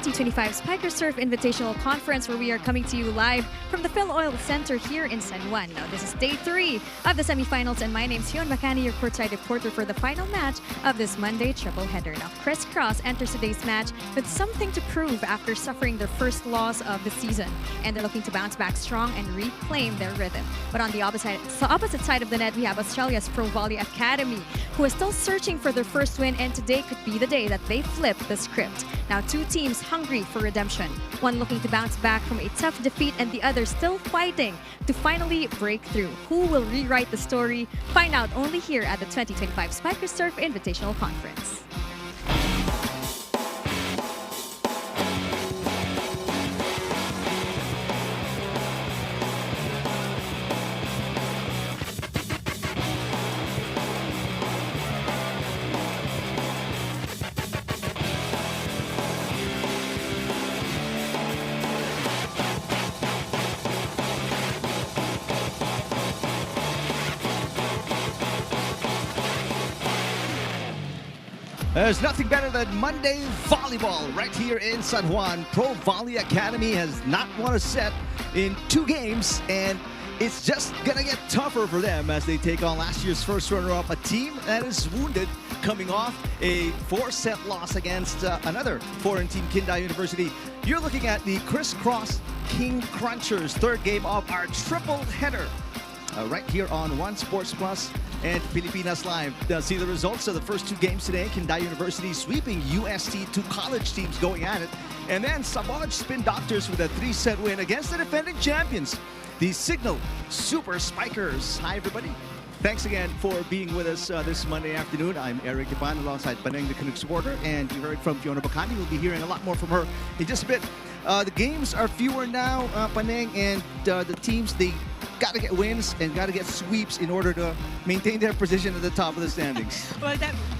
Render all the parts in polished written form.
2025 Spiker Surf Invitational Conference, where we are coming to you live from the Phil Oil Center here in San Juan. Now, this is day 3 of the semifinals, and my name is Hyun Makani, your courtside reporter for the final match of this Monday triple header. Now, CRISS enters today's match with something to prove after suffering their first loss of the season, and they're looking to bounce back strong and reclaim their rhythm. But on the opposite side of the net, we have Australia's PROVOLLEY Academy, who is still searching for their first win, and today could be the day that they flip the script. Now, two teams hungry for redemption. One looking to bounce back from a tough defeat, and the other still fighting to finally break through. Who will rewrite the story? Find out only here at the 2025 Spiker Surf Invitational Conference. There's nothing better than Monday volleyball right here in San Juan. PROVOLLEY Academy has not won a set in 2 games, and it's just gonna get tougher for them as they take on last year's first runner-up, a team that is wounded, coming off a 4-set loss against another foreign team, Kindai University. You're looking at the CRISS King Crunchers, 3rd game of our triple header. Right here on One Sports Plus and Pilipinas Live. See the results of the first 2 games today. Kindai University sweeping UST, 2 college teams going at it. And then Savage Spin Doctors with a 3-set win against the defending champions, the Signal Super Spikers. Hi, everybody. Thanks again for being with us this Monday afternoon. I'm Eric Iban alongside Paneng, the Canucks supporter, and you heard from Fiona Bacani. We'll be hearing a lot more from her in just a bit. The games are fewer now, Paneng, and the teams, they got to get wins and got to get sweeps in order to maintain their position at the top of the standings. Well,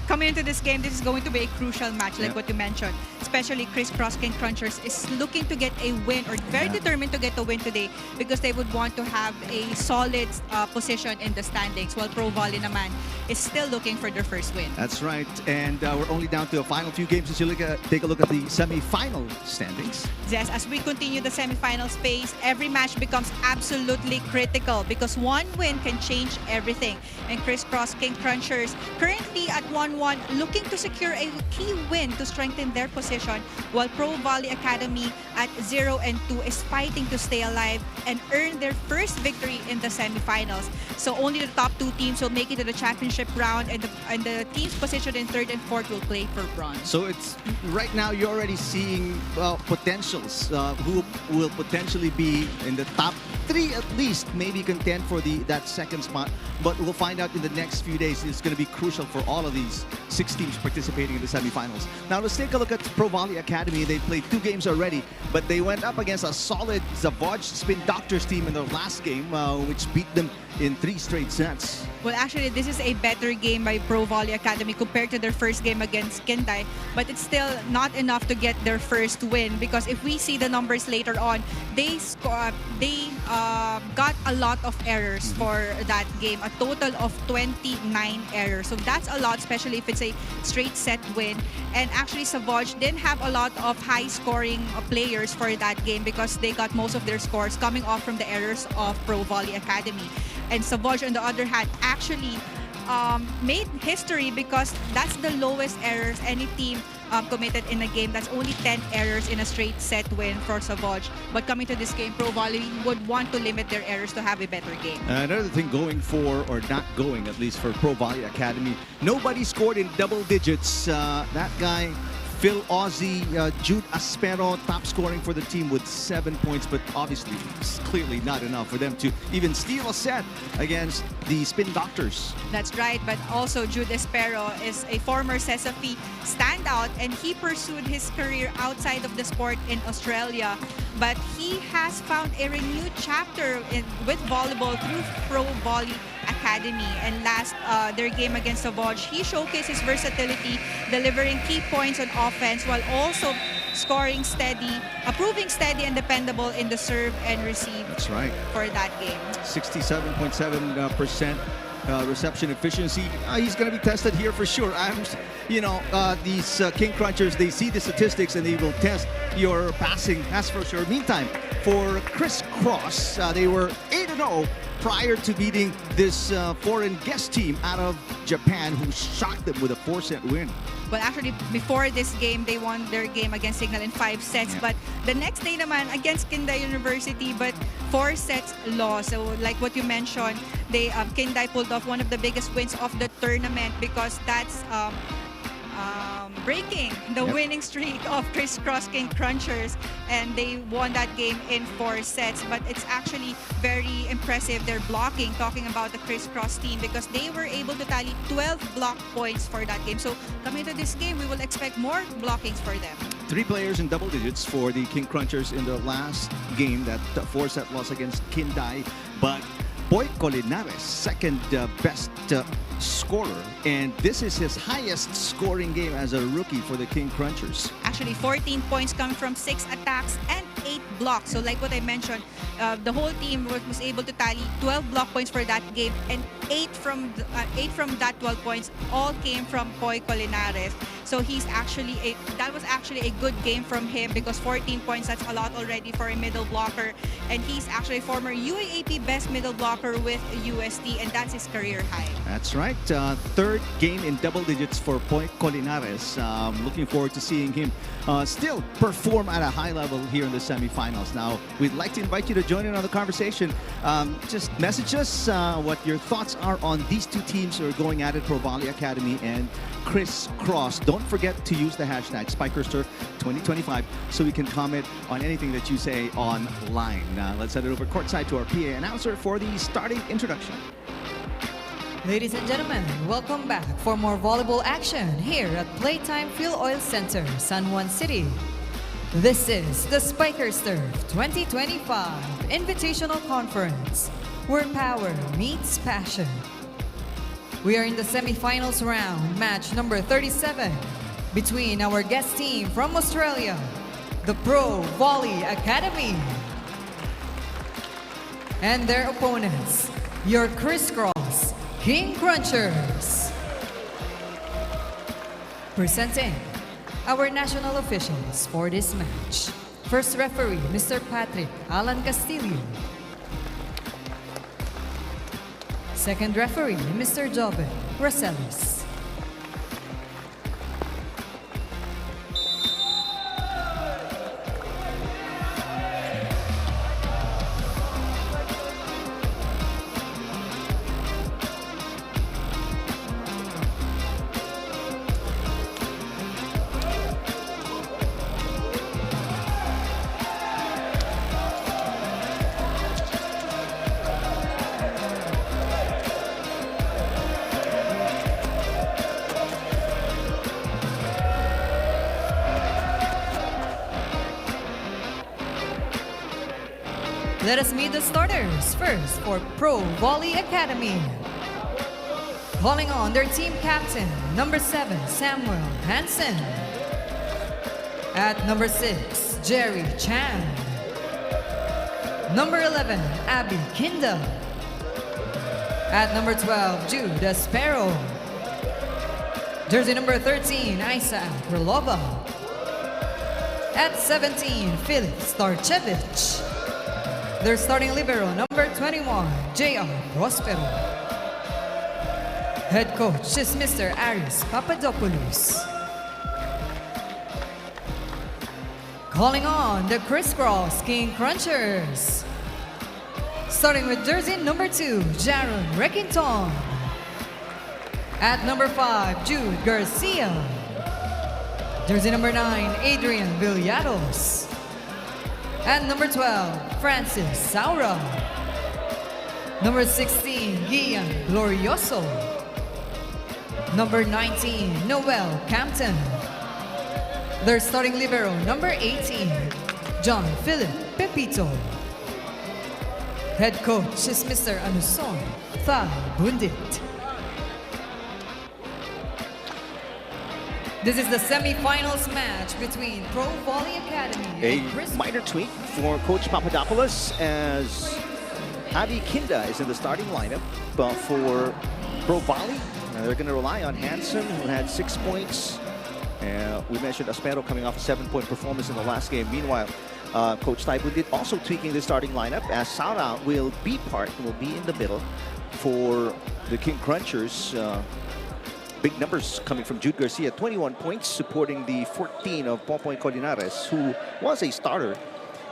coming into this game, this is going to be a crucial match, like what you mentioned. Especially CRISS King Crunchers is looking to get a win, or very determined to get a win today, because they would want to have a solid position in the standings, while PROVOLLEY naman is still looking for their first win. That's right, and we're only down to the final few games as you take a look at the semi-final standings. Yes, as we continue the semi-final space, every match becomes absolutely critical because one win can change everything. And CRISS King Crunchers currently at 1-1, looking to secure a key win to strengthen their position, while PROVOLLEY Academy at 0-2 is fighting to stay alive and earn their first victory in the semifinals. So only the top 2 teams will make it to the championship round, and the teams positioned in 3rd and 4th will play for bronze. So it's right now you're already seeing potentials who will potentially be in the top 3 at least, maybe contend for that 2nd spot. But we'll find out in the next few days. It's going to be crucial for all of these 6 teams participating in the semifinals. Now let's take a look at PROVOLLEY Academy. They played 2 games already, but they went up against a solid Savage Spin Doctors team in their last game, which beat them in 3 straight sets. Well, actually, this is a better game by PROVOLLEY Academy compared to their first game against Kindai, but it's still not enough to get their first win, because if we see the numbers later on, they got a lot of errors for that game, a total of 29 errors. So that's a lot, especially if it's a straight set win. And actually, Savage didn't have a lot of high-scoring players for that game because they got most of their scores coming off from the errors of PROVOLLEY Academy. And Savage, on the other hand, actually made history because that's the lowest errors any team committed in a game. That's only 10 errors in a straight set win for Savage. But coming to this game, PROVOLLEY would want to limit their errors to have a better game. Another thing going for, or not going at least, for PROVOLLEY Academy, nobody scored in double digits. That guy, Phil Ozzy, Jude Aspero, top scoring for the team with 7 points, but obviously it's clearly not enough for them to even steal a set against the Spin Doctors. That's right, but also Jude Aspero is a former Sesafi standout, and he pursued his career outside of the sport in Australia. But he has found a renewed chapter with volleyball through PROVOLLEY Academy. And last, their game against Savage, he showcased his versatility, delivering key points on offense while also scoring steady, proving steady and dependable in the serve and receive. That's right. For that game. 67.7% reception efficiency. He's going to be tested here for sure. These King Crunchers, they see the statistics and they will test your passing, that's for sure. Meantime, for CRISS, they were 8-0 prior to beating this foreign guest team out of Japan, who shocked them with a 4-set win. Well, actually, before this game, they won their game against Signal in 5 sets. Yeah. But the next day naman, against Kindai University, but 4 sets loss. So like what you mentioned, Kindai pulled off one of the biggest wins of the tournament, because that's breaking the winning streak of CRISS King Crunchers, and they won that game in 4 sets. But it's actually very impressive, their blocking, talking about the CRISS team, because they were able to tally 12 block points for that game. So coming to this game, we will expect more blockings for them. 3 players in double digits for the King Crunchers in the last game, that 4-set loss against Kindai. But Boy Colinares, second best scorer, and this is his highest scoring game as a rookie for the King Crunchers. Actually, 14 points coming from 6 attacks and 8 blocks. So like what I mentioned, the whole team was able to tally 12 block points for that game, and 8 from that 12 points all came from Boy Colinares. So that was actually a good game from him, because 14 points, that's a lot already for a middle blocker. And he's actually a former UAAP best middle blocker with UST, and that's his career high. That's right. Third game in double digits for Boy Colinares. Looking forward to seeing him still perform at a high level here in the semifinals. Now, we'd like to invite you to join in on the conversation. Just message us what your thoughts are on these two teams who are going at it, PROVOLLEY Academy and CRISS. Don't forget to use the hashtag SpikerStir2025 so we can comment on anything that you say online. Let's head it over courtside to our PA announcer for the starting introduction. Ladies and gentlemen, welcome back for more volleyball action here at Playtime Fuel Oil Center, San Juan City. This is the SpikerStir 2025 Invitational Conference, where power meets passion. We are in the semifinals round, match number 37, between our guest team from Australia, the PROVOLLEY Academy, and their opponents, your CRISS King Crunchers. Presenting our national officials for this match. First referee, Mr. Patrick Alan Castillo. Second referee, Mr. Joven Rosales. Let us meet the starters. First, for PROVOLLEY Academy. Calling on their team captain, number 7, Samuel Hansen. At number 6, Jerry Chan. Number 11, Abby Kinda. At number 12, Jude Espero. Jersey number 13, Isa Krylova. At 17, Filip Starchevich. Their starting libero, number 21, J.R. Prospero. Head coach is Mr. Aris Papadopoulos. Calling on the CRISS King Crunchers. Starting with jersey number 2, Jaron Reckington. At number 5, Jude Garcia. Jersey number 9, Adrian Villados. And number 12, Francis Saura. Number 16, Gian Glorioso. Number 19, Noel Campton. Their starting libero, number 18, John Philip Pepito. Head coach is Mr. Anuson Thai Bundit. This is the semifinals match between PROVOLLEY Academy and CRISS. A minor tweak for Coach Papadopoulos, as Avi Kinda is in the starting lineup for PROVOLLEY. They're going to rely on Hansen, who had 6 points. We mentioned Aspero coming off a 7-point performance in the last game. Meanwhile, Coach Taibun did also tweaking the starting lineup, as Sara will be in the middle for the King Crunchers. Big numbers coming from Jude Garcia, 21 points, supporting the 14 of Popoy Colinares, who was a starter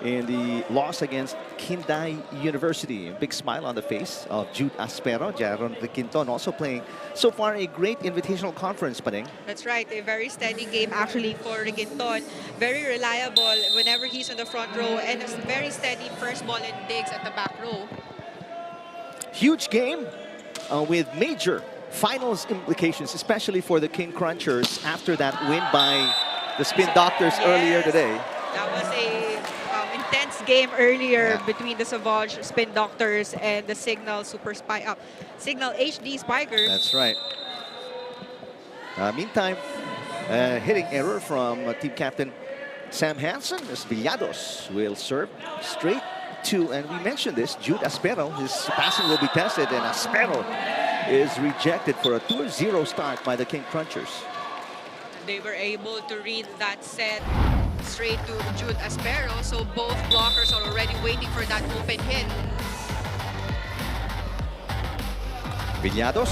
in the loss against Kinday University. A big smile on the face of Jude Aspero. Jaron Quinton also playing so far a great invitational conference, Paning. That's right, a very steady game actually for Riginton. Very reliable whenever he's on the front row, and a very steady first ball and digs at the back row. Huge game with major finals implications, especially for the King Crunchers after that win by the Spin Doctors earlier today. That was a intense game earlier between the Savage Spin Doctors and the Signal Signal HD Spikers. That's right. Meantime, hitting error from team captain Sam Hansen, as Villados will serve straight to, and we mentioned this, Jude Aspero. His passing will be tested, and Aspero is rejected for a 2-0 start by the King Crunchers. They were able to read that set straight to Jude Aspero, so both blockers are already waiting for that open hit. Villados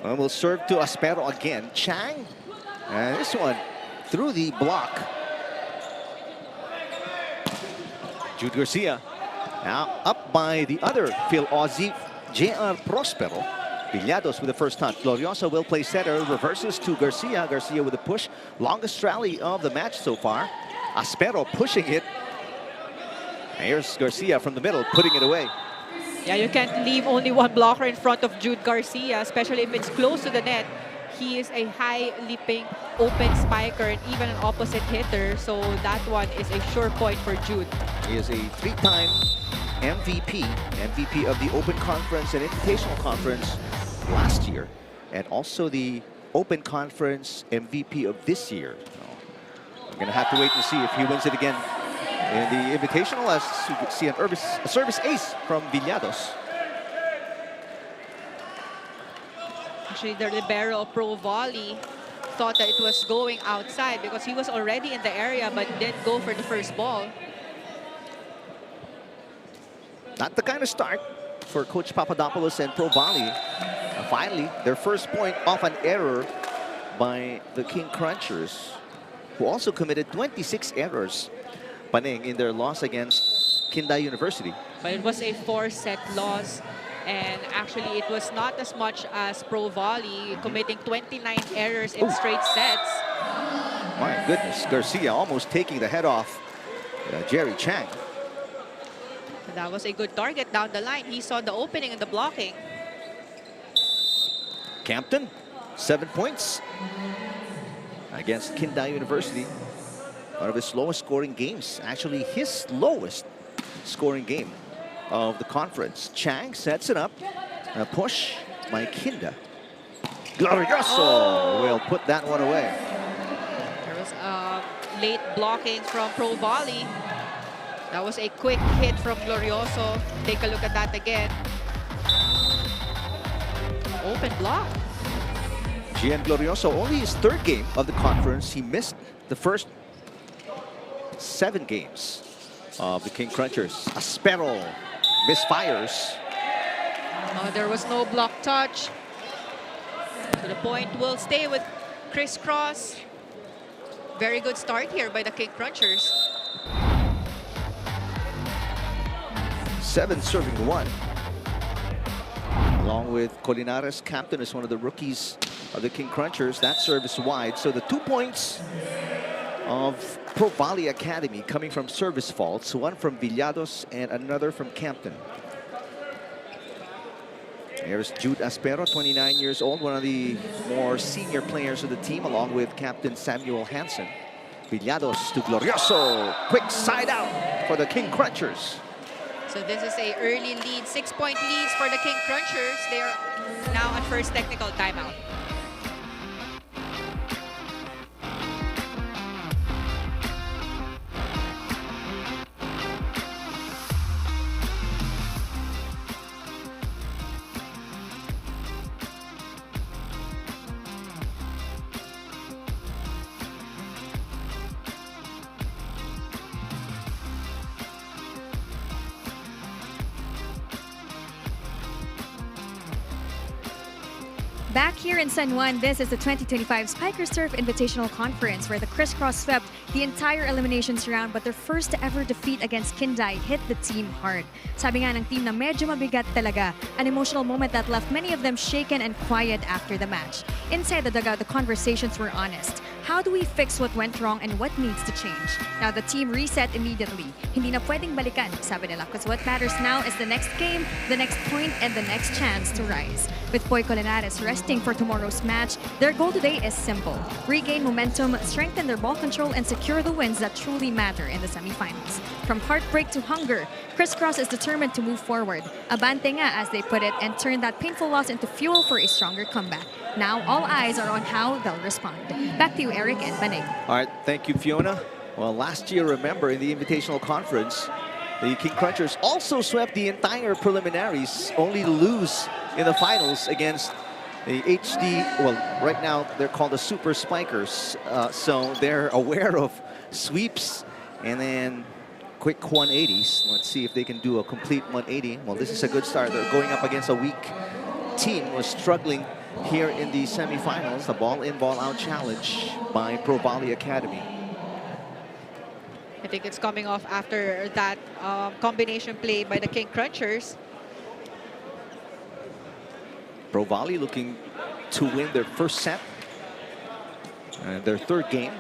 will serve to Aspero again. Chang, and this one through the block. Jude Garcia now up by the other Phil Aussie, J.R. Prospero. Villados with the first touch. Glorioso will play setter, reverses to Garcia. Garcia with a push. Longest rally of the match so far. Aspero pushing it. And here's Garcia from the middle, putting it away. Yeah, you can't leave only one blocker in front of Jude Garcia, especially if it's close to the net. He is a high-leaping, open spiker and even an opposite hitter, so that one is a sure point for Jude. He is a 3-time MVP of the Open Conference and Invitational Conference last year, and also the Open Conference MVP of this year. So we're going to have to wait and see if he wins it again in the Invitational, as you can see a service ace from Villados. Actually, the libero of PROVOLLEY thought that it was going outside because he was already in the area but didn't go for the first ball. Not the kind of start for Coach Papadopoulos and PROVOLLEY. Finally, their first point off an error by the King Crunchers, who also committed 26 errors, Paning, in their loss against Kinday University. But it was a 4-set loss, and actually it was not as much as PROVOLLEY committing 29 errors in straight sets. My goodness, Garcia almost taking the head off Jerry Chang. That was a good target down the line. He saw the opening and the blocking. Campton, 7 points against Kinday University. One of his slowest scoring games. Actually, his lowest scoring game of the conference. Chang sets it up. A push by Kinda. Glorioso will put that one away. There was late blocking from PROVOLLEY. That was a quick hit from Glorioso. Take a look at that again. Open block. Gian Glorioso, only his third game of the conference. He missed the first 7 games of the King Crunchers. Aspero misfires. There was no block touch. So the point will stay with CRISS. Very good start here by the King Crunchers. 7 serving 1. Along with Colinares, captain is one of the rookies of the King Crunchers. That serve is wide. So the 2 points of PROVOLLEY Academy coming from service faults. One from Villados and another from Campton. Here's Jude Aspero, 29 years old, one of the more senior players of the team, along with Captain Samuel Hansen. Villados to Glorioso. Quick side out for the King Crunchers. So this is a early lead, 6-point leads for the King Crunchers. They are now on first technical timeout. Back here in San Juan, this is the 2025 Spiker Surf Invitational Conference where the CRISS swept the entire eliminations round, but their first ever defeat against Kindai hit the team hard. Sabi nga ng team na medyo mabigat talaga, an emotional moment that left many of them shaken and quiet after the match. Inside the dugout, the conversations were honest. How do we fix what went wrong and what needs to change? Now the team reset immediately. Hindi na pwedeng balikan, sabi nila, because what matters now is the next game, the next point, and the next chance to rise. With Poy Colinares resting for tomorrow's match, their goal today is simple. Regain momentum, strengthen their ball control, and secure the wins that truly matter in the semifinals. From heartbreak to hunger, CRISS is determined to move forward. Abante nga, as they put it, and turn that painful loss into fuel for a stronger comeback. Now, all eyes are on how they'll respond. Back to you, Eric and Banig. All right, thank you, Fiona. Well, last year, remember, in the Invitational Conference, the King Crunchers also swept the entire preliminaries, only to lose in the finals against the HD. Well, right now, they're called the Super Spikers. So they're aware of sweeps and then quick 180s. Let's see if they can do a complete 180. Well, this is a good start. They're going up against a weak team, was struggling here in the semifinals. The ball in, ball out challenge by PROVOLLEY Academy. I think it's coming off after that combination play by the King Crunchers. PROVOLLEY looking to win their first set and their third game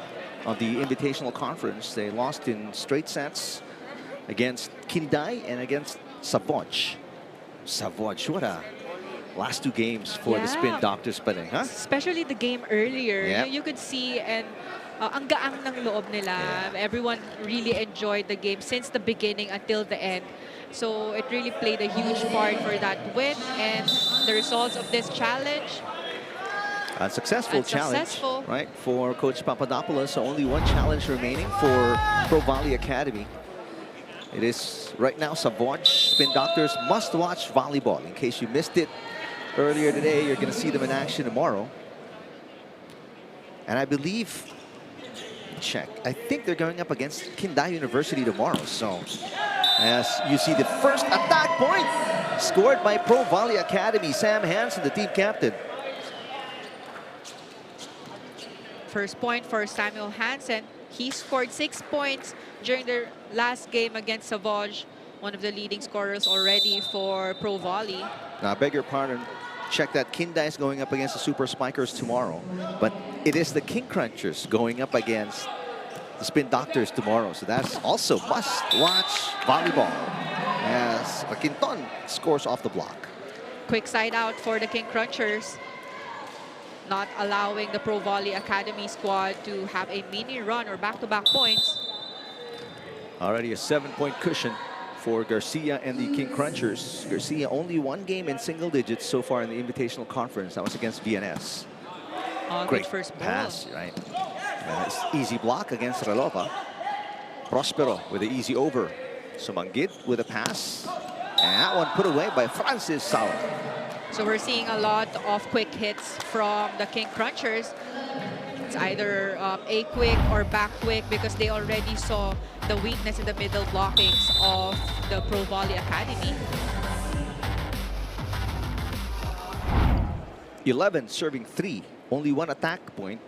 of the Invitational Conference. They lost in straight sets against Kindai and against Savoj. Savoj, what a last two games for the Spin Doctors pala, huh? Especially the game earlier. Yep. You could see, and ang gaang ng loob nila. Everyone really enjoyed the game since the beginning until the end. So it really played a huge part for that win, and the results of this challenge. Unsuccessful challenge, right, for Coach Papadopoulos. So only one challenge remaining for PROVOLLEY Academy. It is right now Savoj. Spin Doctors must-watch volleyball. In case you missed it earlier today, you're going to see them in action tomorrow. And I believe, check, I think they're going up against Kindai University tomorrow. So as you see, the first attack point scored by PROVOLLEY Academy. Sam Hansen, the team captain. First point for Samuel Hansen. He scored 6 points during their last game against Savoj, one of the leading scorers already for PROVOLLEY. Now, I beg your pardon. Check that Kindai is going up against the Super Spikers tomorrow. But it is the King Crunchers going up against the Spin Doctors tomorrow. So that's also must-watch volleyball as Quinton scores off the block. Quick side out for the King Crunchers, not allowing the PROVOLLEY Academy squad to have a mini run or back-to-back points. Already a 7-point cushion for Garcia and the King Crunchers. Garcia only one game in single digits so far in the Invitational Conference. That was against VNS. Great Good first ball. pass, right? Nice easy block against Relova. Prospero with an easy over. Sumanggit with a pass. And that one put away by Francis Sauer. So we're seeing a lot of quick hits from the King Crunchers. It's either a quick or back quick because they already saw the weakness in the middle blockings of the PROVOLLEY Academy. 11 serving 3. Only one attack point.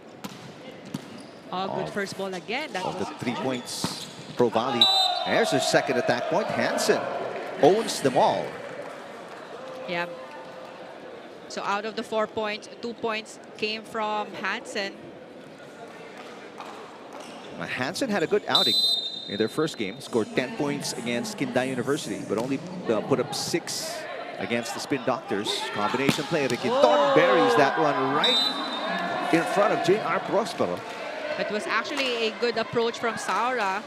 Good first ball again. That Of the was 3 points, PROVOLLEY. There's their second attack point. Hansen owns them all. Yeah. So out of the 4 points, 2 points came from Hansen. Hansen had a good outing in their first game. Scored 10 points against Kindai University, but only put up 6 against the Spin Doctors. Combination play. Quinton buries that one right in front of J.R. Prospero. It was actually a good approach from Saura,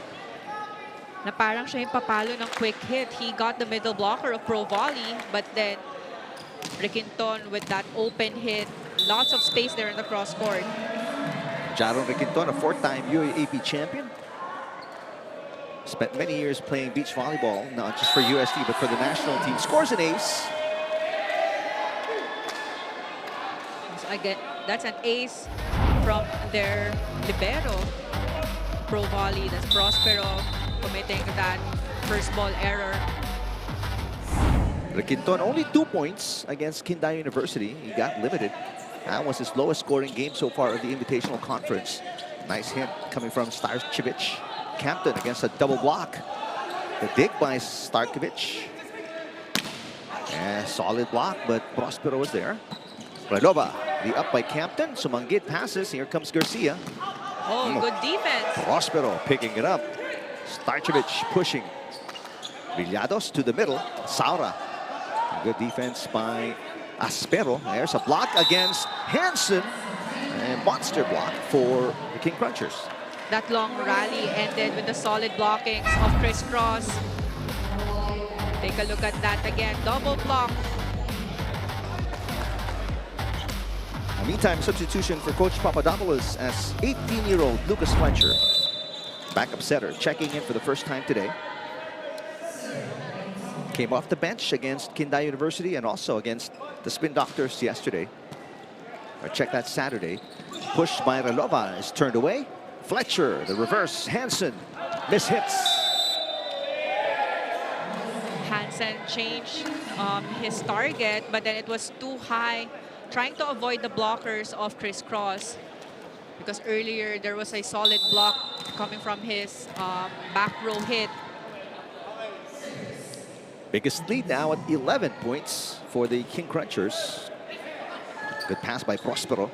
na parang siya yung papalo ng quick hit. He got the middle blocker of PROVOLLEY, but then Requinton with that open hit. Lots of space there in the cross court. Jaron Requinton, a 4-time UAAP champion. Spent many years playing beach volleyball, not just for UST, but for the national team. Scores an ace. So again, that's an ace from their libero. PROVOLLEY, that's Prospero committing that first ball error. Requinton only 2 points against Kindai University. He got limited. That was his lowest scoring game so far of the Invitational Conference. Nice hit coming from Starkovic. Campton against a double block. The dig by Starkovic. Solid block, but Prospero was there. Relova, the up by Campton. Sumanggit passes. Here comes Garcia. Oh, good defense. Prospero picking it up. Starkovic pushing. Villados to the middle. Saura. Good defense by Aspero. There's a block against Hansen. And monster block for the King Crunchers. That long rally ended with the solid blockings of CRISS. Take a look at that again. Double block. Meantime, substitution for Coach Papadopoulos as 18-year-old Lucas Fletcher, backup setter, checking in for the first time today. Came off the bench against Kinday University and also against the Spin Doctors yesterday. Or check that Saturday. Pushed by Relova is turned away. Fletcher, the reverse. Hansen mishits. Hansen changed his target, but then it was too high, trying to avoid the blockers of CRISS. Because earlier there was a solid block coming from his back row hit. Biggest lead now at 11 points for the King Crunchers. Good pass by Prospero.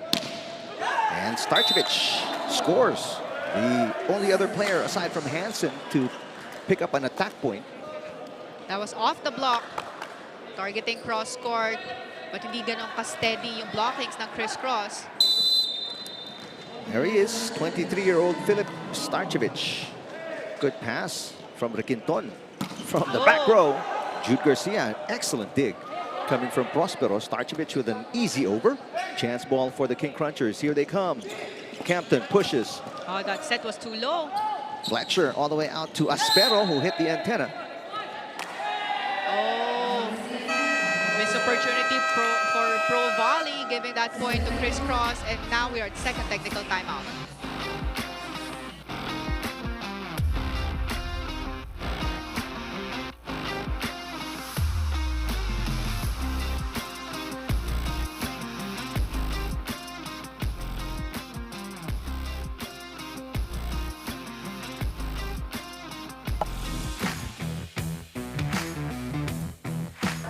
And Starkovic scores. The only other player aside from Hansen to pick up an attack point. That was off the block, targeting cross court, but hindi ganun ka-steady yung blockings ng CRISS. There he is, 23-year-old Philip Starkovic. Good pass from Requinton. From the back row, Jude Garcia, excellent dig. Coming from Prospero, Starkovic with an easy over. Chance ball for the King Crunchers. Here they come. Campton pushes. Oh, that set was too low. Fletcher all the way out to Aspero, who hit the antenna. Oh, missed opportunity for PROVOLLEY, giving that point to CRISS. And now we are at second technical timeout.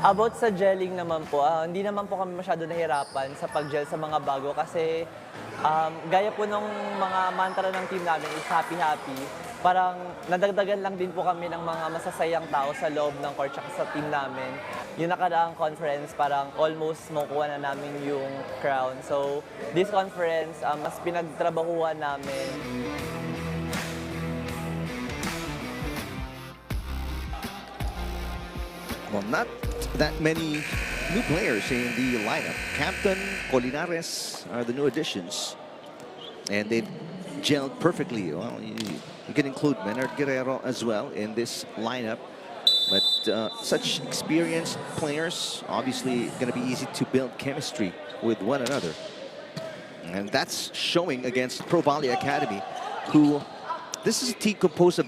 About sa gelling naman po, hindi naman po kami masyado nahirapan sa pag-gel sa mga bago kasi gaya po ng mga mantra ng team namin is happy-happy. Parang nadagdagan lang din po kami ng mga masasayang tao sa loob ng court at sa team namin. Yung nakaraang conference, parang almost makukuha na namin yung crown. So this conference, mas pinagtrabahuan namin. Well, not that many new players in the lineup. Campton, Colinares are the new additions. And they've gelled perfectly. Well, you can include Menard Guerrero as well in this lineup. But such experienced players, obviously going to be easy to build chemistry with one another. And that's showing against PROVOLLEY Academy, who, this is a team composed of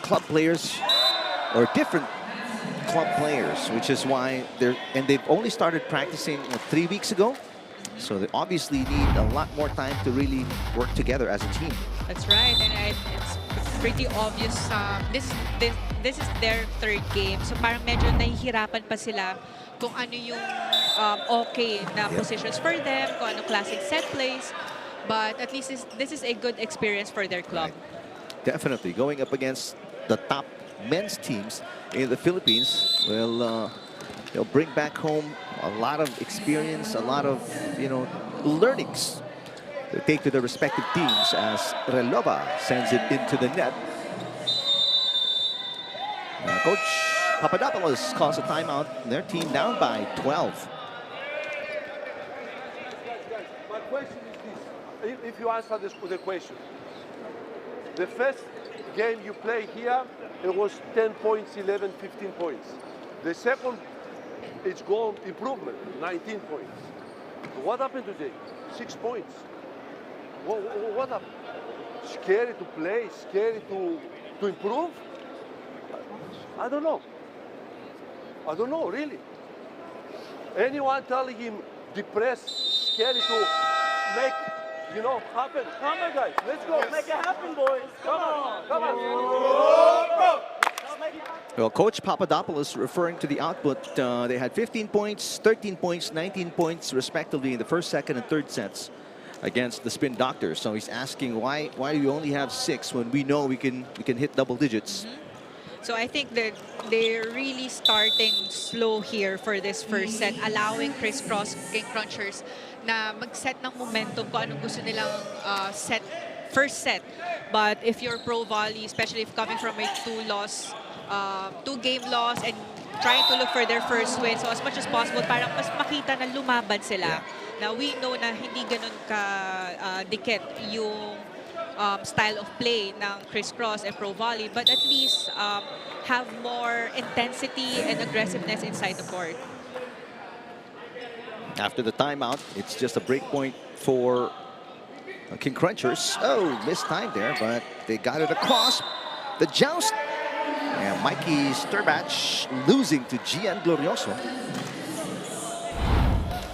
club players or different club players, which is why they've only started practicing 3 weeks ago. So they obviously need a lot more time to really work together as a team. That's right, and it's pretty obvious. This is their third game, so parang medyo nahihirapan pa sila kung ano yung okay na positions for them, kung ano classic set plays. But at least this is a good experience for their club. Right. Definitely going up against the top men's teams in the Philippines will bring back home a lot of experience, a lot of learnings to take to their respective teams as Relova sends it into the net. Coach Papadopoulos calls a timeout. Their team down by 12. My question is this: if you answer the question, the first game you play here, it was 10 points, 11, 15 points. The second, it's gone improvement, 19 points. What happened today? 6 points. What happened? Scary to play, scary to improve? I don't know. I don't know, really. Anyone telling him depressed scary to make, you know, happen. Come on, guys. Let's go. Make it happen, boys. Come on. Come on. Well, Coach Papadopoulos referring to the output. They had 15 points, 13 points, 19 points respectively in the first, second, and third sets against the Spin Doctors. So he's asking why do you only have 6 when we know we can hit double digits. So I think that they're really starting slow here for this first set, allowing crisscross King Crunchers na mag-set ng momentum kung anong gusto nilang first set. But if you're Pro Volley, especially if coming from a two-game loss and trying to look for their first win, so as much as possible, parang mas makita na lumaban sila. Now we know na hindi ganun ka dikit yung style of play ng crisscross and Pro Volley, but at least have more intensity and aggressiveness inside the court. After the timeout, it's just a break point for King Crunchers. Oh, missed time there, but they got it across. The joust. And Mikey Sturbach losing to Gian Glorioso.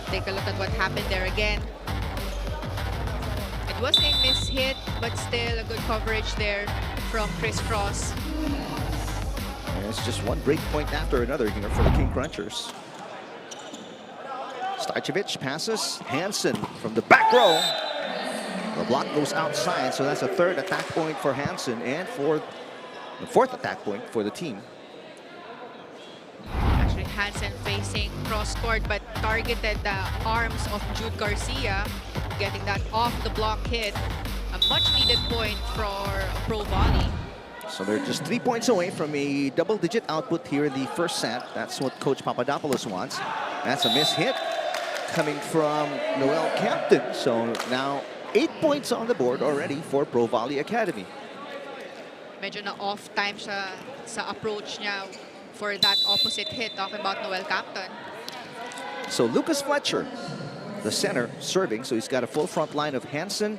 Take a look at what happened there again. It was a miss hit, but still a good coverage there from crisscross. And it's just one break point after another here for the King Crunchers. Starcevic passes. Hansen from the back row. The block goes outside, so that's a third attack point for Hansen and for the fourth attack point for the team. Actually, Hansen facing cross-court, but targeted the arms of Jude Garcia, getting that off the block hit. A much-needed point for Pro Volley. So they're just 3 points away from a double-digit output here in the first set. That's what Coach Papadopoulos wants. That's a miss hit coming from Noel Campton. So now 8 points on the board already for Pro Volley Academy. Medyo na off time siya sa approach niya for that opposite hit, talking about Noel Campton. So Lucas Fletcher, the center, serving. So he's got a full front line of Hansen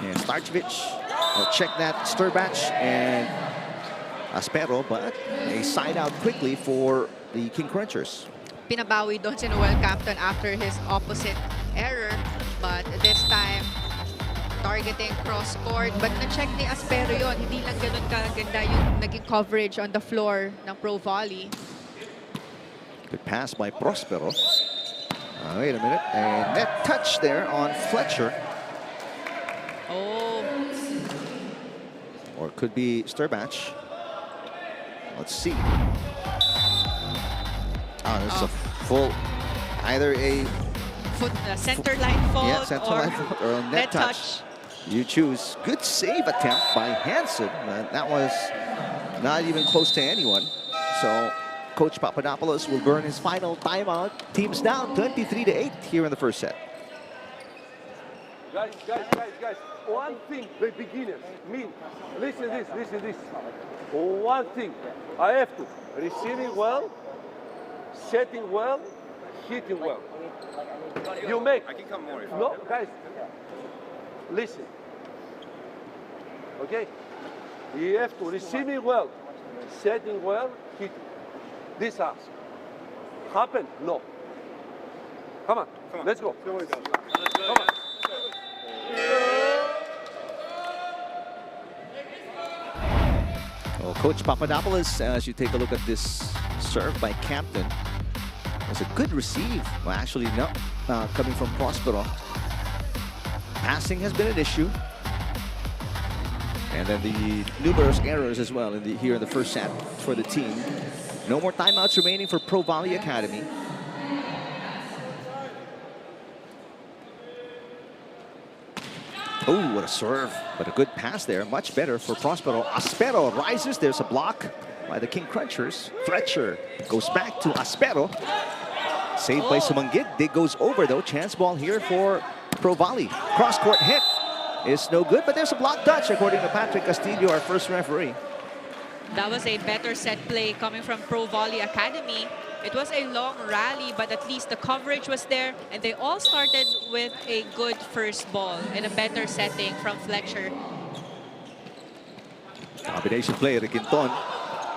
and Starcevic. Check that, Sturbach and Aspero, but a side out quickly for the King Crunchers. Pinabawi doon si Noel Campton after his opposite error, but this time targeting cross-court. But na-check ni Aspero yun. Hindi lang ganun kaganda yung naging coverage on the floor ng Pro Volley. Good pass by Prospero. Wait a minute. And net touch there on Fletcher. Oh. Or it could be Sturbach. Let's see. There's a full, either a Center line fault, center line fault or a net touch. You choose. Good save attempt by Hansen. That was not even close to anyone. So Coach Papadopoulos will burn his final timeout. Team's down 23-8 here in the first set. Guys. One thing, the beginners, me, listen this. One thing, I have to, receiving well, setting well, hitting well. You make. I can come more. No, guys, listen. Okay? You have to receiving well, setting well, hitting. This has happened? No. Come on. Let's go. Come on. Well, Coach Papadopoulos, as you take a look at this serve by Campton, was a good receive. Well, actually, no, coming from Prospero. Passing has been an issue. And then the numerous errors as well here in the first set for the team. No more timeouts remaining for Pro Volley Academy. Oh, what a serve, but a good pass there. Much better for Prospero. Aspero rises. There's a block by the King Crunchers. Fletcher goes back to Aspero. Saved by Sumanggid. Dig goes over though. Chance ball here for Pro Volley. Cross-court hit is no good, but there's a block touch according to Patrick Castillo, our first referee. That was a better set play coming from Pro Volley Academy. It was a long rally, but at least the coverage was there, and they all started with a good first ball in a better setting from Fletcher. Combination play, Riquinton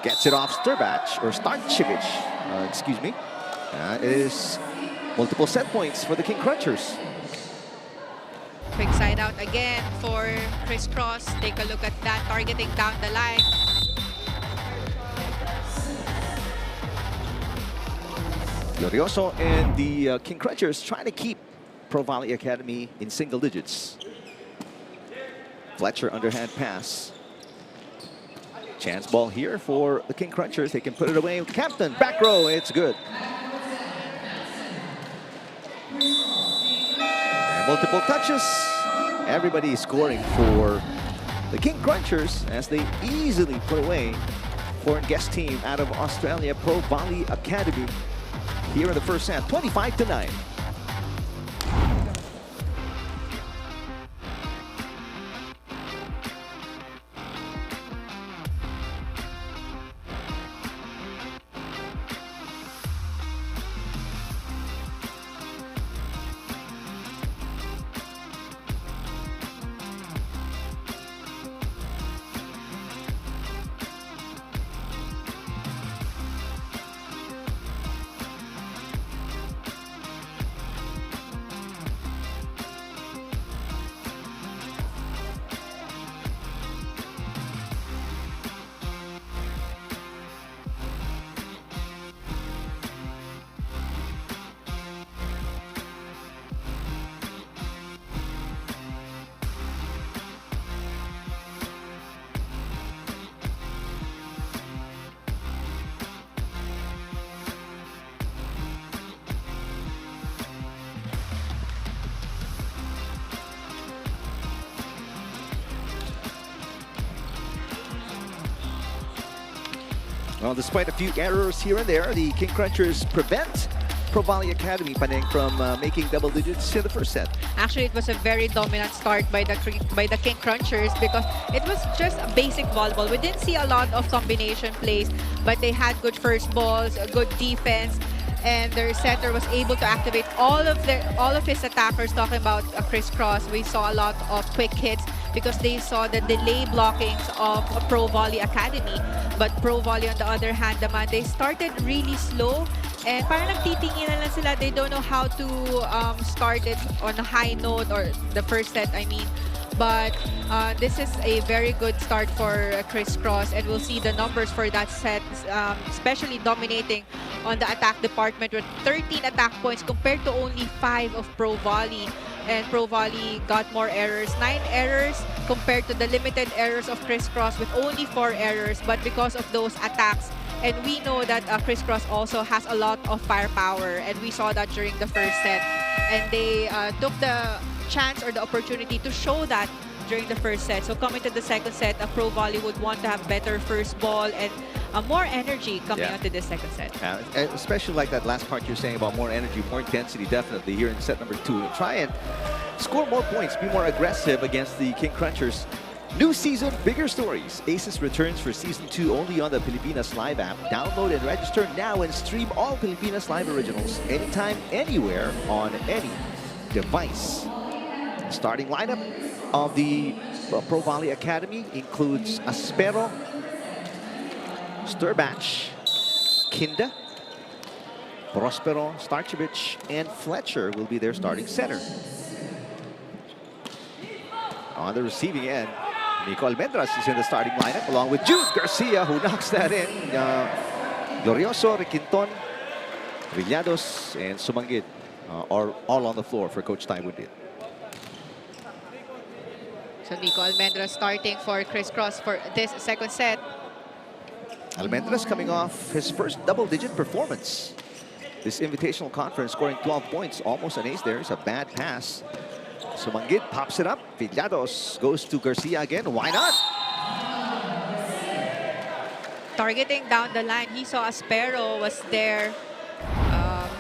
gets it off Sturbach, or Starcevic, excuse me. It is Multiple set points for the King Crunchers. Quick side out again for Crisscross. Take a look at that, targeting down the line. Glorioso and the King Crunchers trying to keep ProVolley Academy in single digits. Fletcher underhand pass. Chance ball here for the King Crunchers. They can put it away. Captain, back row, it's good. And multiple touches. Everybody is scoring for the King Crunchers as they easily put away foreign guest team out of Australia, ProVolley Academy, here in the first set, 25-9. Well, despite a few errors here and there, the King Crunchers prevent ProVolley Academy from making double digits in the first set. Actually, it was a very dominant start by the King Crunchers because it was just a basic volleyball. We didn't see a lot of combination plays, but they had good first balls, a good defense, and their setter was able to activate all of his attackers. Talking about Crisscross, we saw a lot of quick hits because they saw the delay blockings of ProVolley Academy. But ProVolley, on the other hand, they started really slow. And parang nagtitinginan lang sila. They don't know how to start it on a high note, or the first set, I mean. But this is a very good start for Crisscross, and we'll see the numbers for that set, especially dominating on the attack department with 13 attack points compared to only 5 of ProVolley. And ProVolley got more errors, 9 errors compared to the limited errors of Crisscross with only 4 errors. But because of those attacks, and we know that Crisscross also has a lot of firepower, and we saw that during the first set. And they took the chance or the opportunity to show that during the first set. So coming to the second set, ProVolley would want to have better first ball and more energy coming onto the second set. Especially like that last part you're saying about more energy, more intensity, definitely here in set number 2. Try and score more points, be more aggressive against the King Crunchers. New season, bigger stories. Aces returns for Season 2 only on the Pilipinas Live app. Download and register now and stream all Pilipinas Live originals anytime, anywhere, on any device. Starting lineup of the ProVolley Academy includes Aspero, Sturbach, Kinda, Prospero, Starchevich, and Fletcher will be their starting center. On the receiving end, Nico Almendras is in the starting lineup along with Jude Garcia, who knocks that in. Glorioso, Requinton, Villados, and Sumangit are all on the floor for Coach Tai Bundit. So Nico Almendras starting for Crisscross for this second set. Almendras coming off his first double-digit performance this Invitational Conference, scoring 12 points, almost an ace there. It's a bad pass. Sumangit pops it up. Villados goes to Garcia again. Why not? Targeting down the line, he saw Aspero was there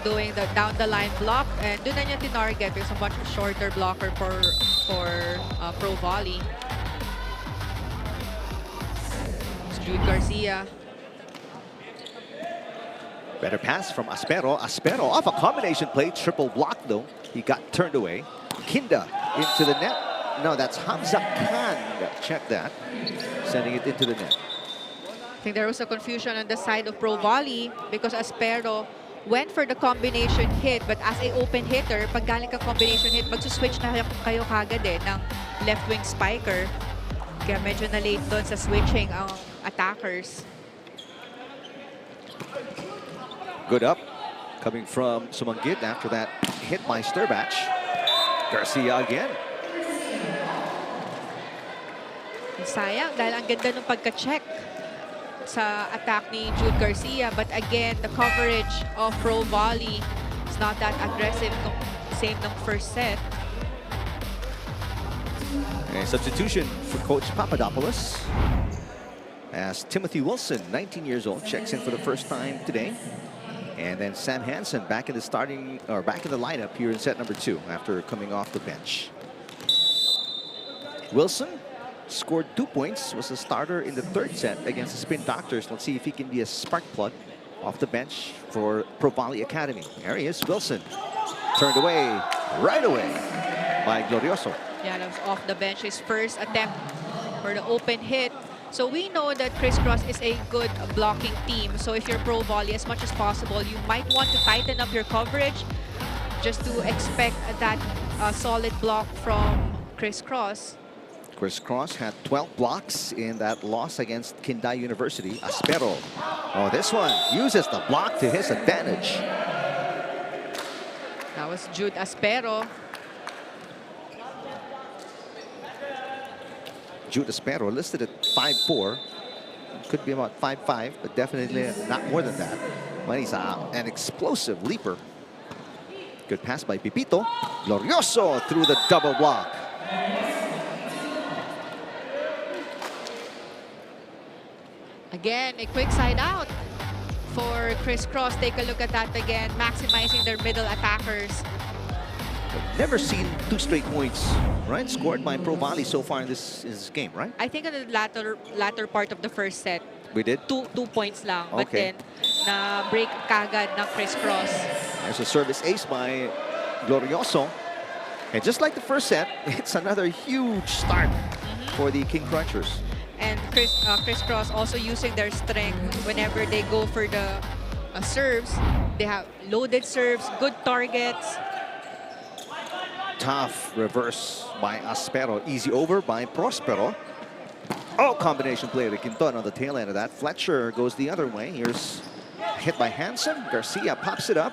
doing the down the line block, and doon na niya tinarget. There's a much shorter blocker for ProVolley. It's Jude Garcia. Better pass from Aspero. Aspero off a combination play. Triple block though. He got turned away. Kinda into the net. No, that's Hamza Khan. Check that. Sending it into the net. I think there was a confusion on the side of ProVolley because Aspero went for the combination hit, but as a open hitter, pag galing ka combination hit, magsuswitch na kayo kagad ng left wing spiker. Kaya medyo na-late doon sa switching ang attackers. Good up coming from Sumanggit after that hit by Sturbach. Garcia again. Sayang dahil ang ganda ng pagka-check sa attack ni Jude Garcia. But again, the coverage of PROVOLLEY is not that aggressive. Same ng first set. A substitution for Coach Papadopoulos as Timothy Wilson, 19 years old, checks in for the first time today. And then Sam Hansen back in the lineup here in set number 2 after coming off the bench. Wilson scored 2 points, was a starter in the 3rd set against the Spin Doctors. Let's see if he can be a spark plug off the bench for PROVOLLEY Academy. There he is, Wilson. Turned away, right away by Glorioso. Yeah, that was off the bench. His first attempt for the open hit. So we know that CRISS is a good blocking team. So if you're PROVOLLEY, as much as possible, you might want to tighten up your coverage just to expect that solid block from CRISS. CRISS had 12 blocks in that loss against Kinday University. Aspero. Oh, this one uses the block to his advantage. That was Jude Aspero. Jude Aspero listed at 5'4". Could be about 5'5", but definitely not more than that. But he's an explosive leaper. Good pass by Pipito. Glorioso through the double block. Again, a quick side out for CRISS. Take a look at that again, maximizing their middle attackers. Never seen 2 straight points, right? Scored by PROVOLLEY so far in this game, right? I think in the latter part of the first set, We did. two points lang. Okay. But then, na-break kagad ng CRISS. There's a service ace by Glorioso. And just like the first set, it's another huge start for the King Crunchers. And CRISS also using their strength whenever they go for the serves. They have loaded serves, good targets. Tough reverse by Aspero. Easy over by Prospero. Oh, combination play to Quinton on the tail end of that. Fletcher goes the other way. Here's hit by Hansen. Garcia pops it up.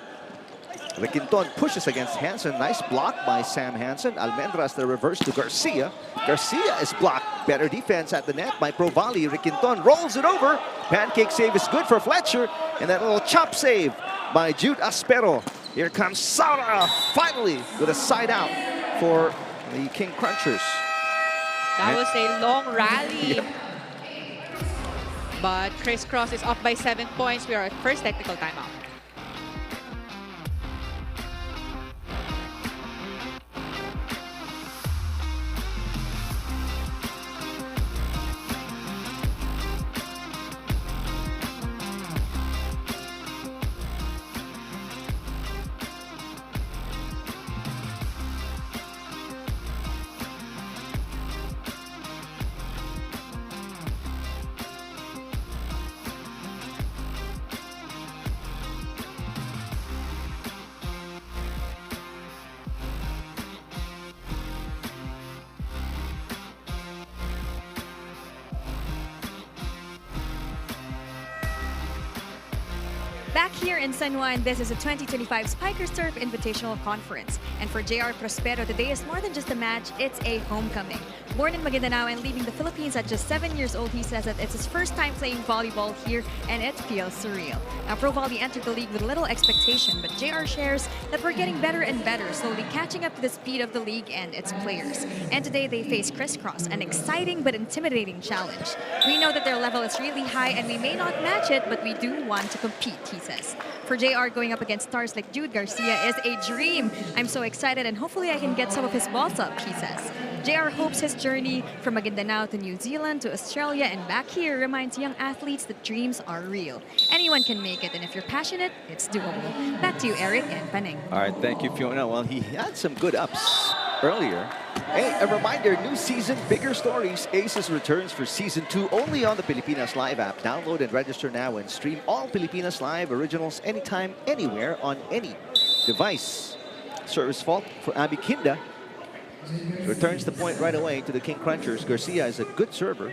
Quinton pushes against Hansen. Nice block by Sam Hansen. Almendras the reverse to Garcia. Garcia is blocked. Better defense at the net by PROVOLLEY. Quinton rolls it over. Pancake save is good for Fletcher. And that little chop save by Jude Aspero. Here comes Saura finally with a side out for the King Crunchers. That was a long rally. Yeah. But CRISS is up by 7 points. We are at first technical timeout. Back here in San Juan, this is a 2025 Spikers Turf Invitational Conference. And for JR Prospero, today is more than just a match, it's a homecoming. Born in Maguindanao and leaving the Philippines at just 7 years old, he says that it's his first time playing volleyball here and it feels surreal. Now, PROVOLLEY entered the league with little expectation, but JR shares that we're getting better and better, slowly catching up to the speed of the league and its players. And today they face CRISS, an exciting but intimidating challenge. We know that their level is really high and we may not match it, but we do want to compete, he says. For JR, going up against stars like Jude Garcia is a dream. I'm so excited and hopefully I can get some of his balls up, he says. JR hopes his journey from Maguindanao to New Zealand to Australia and back here reminds young athletes that dreams are real. Anyone can make it, and if you're passionate, it's doable. Back to you, Eric and Panning. All right, thank you, Fiona. Well, he had some good ups earlier. Hey, a reminder, new season, bigger stories. Aces returns for Season 2 only on the Pilipinas Live app. Download and register now and stream all Pilipinas Live originals anytime, anywhere, on any device. Service fault for Abby Kinda. Returns the point right away to the King Crunchers. Garcia is a good server.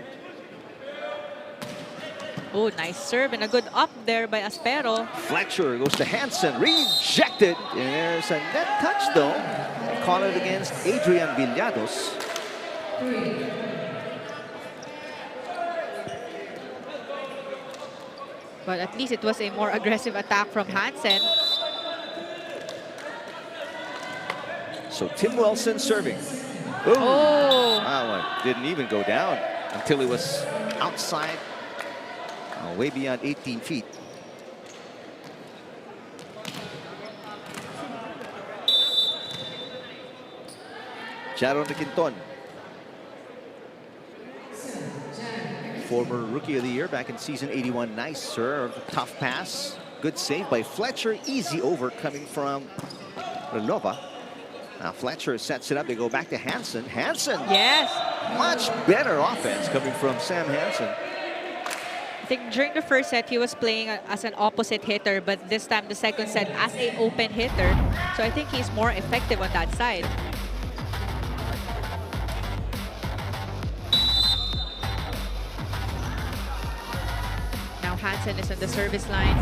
Oh, nice serve and a good up there by Aspero. Fletcher goes to Hansen, rejected. And there's a net touch though. Caught it against Adrian Villados. But at least it was a more aggressive attack from Hansen. So Tim Wilson serving. Ooh. Oh, That one didn't even go down until it was outside, way beyond 18 feet. Jaron de Quinton. Former Rookie of the Year back in season 81. Nice serve, tough pass. Good save by Fletcher. Easy over coming from Relova. Now Fletcher sets it up. They go back to Hansen. Hansen. yes. Much better offense coming from Sam Hansen. I think during the first set, he was playing as an opposite hitter, but this time, the second set, as a open hitter. So I think he's more effective on that side. Now Hansen is on the service line.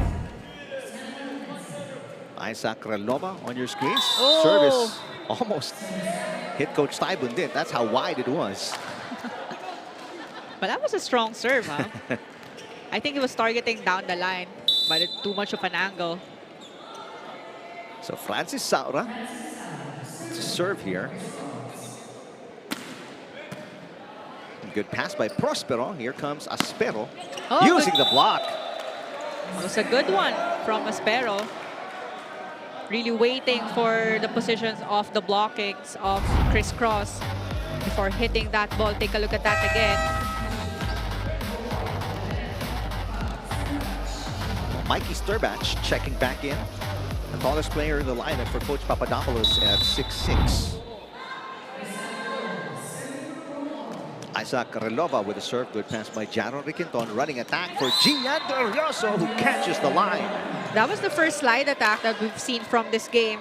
Isaac Relova on your screens. Oh. Service almost hit Coach Taibun did. That's how wide it was. But that was a strong serve, huh? I think he was targeting down the line, but it's too much of an angle. So Francis Saura to serve here. Good pass by Prospero. Here comes Aspero Oh, using good. the block. It was a good one from Aspero. Really waiting for the positions of the blockings of Crisscross before hitting that ball. Take a look at that again. Mikey Sturbach checking back in. The tallest player in the lineup for Coach Papadopoulos at 6'6". Isaac Relova with a serve. Good pass by Jaron Riquinton. Running attack for Gian Glorioso, who catches the line. That was the first slide attack that we've seen from this game.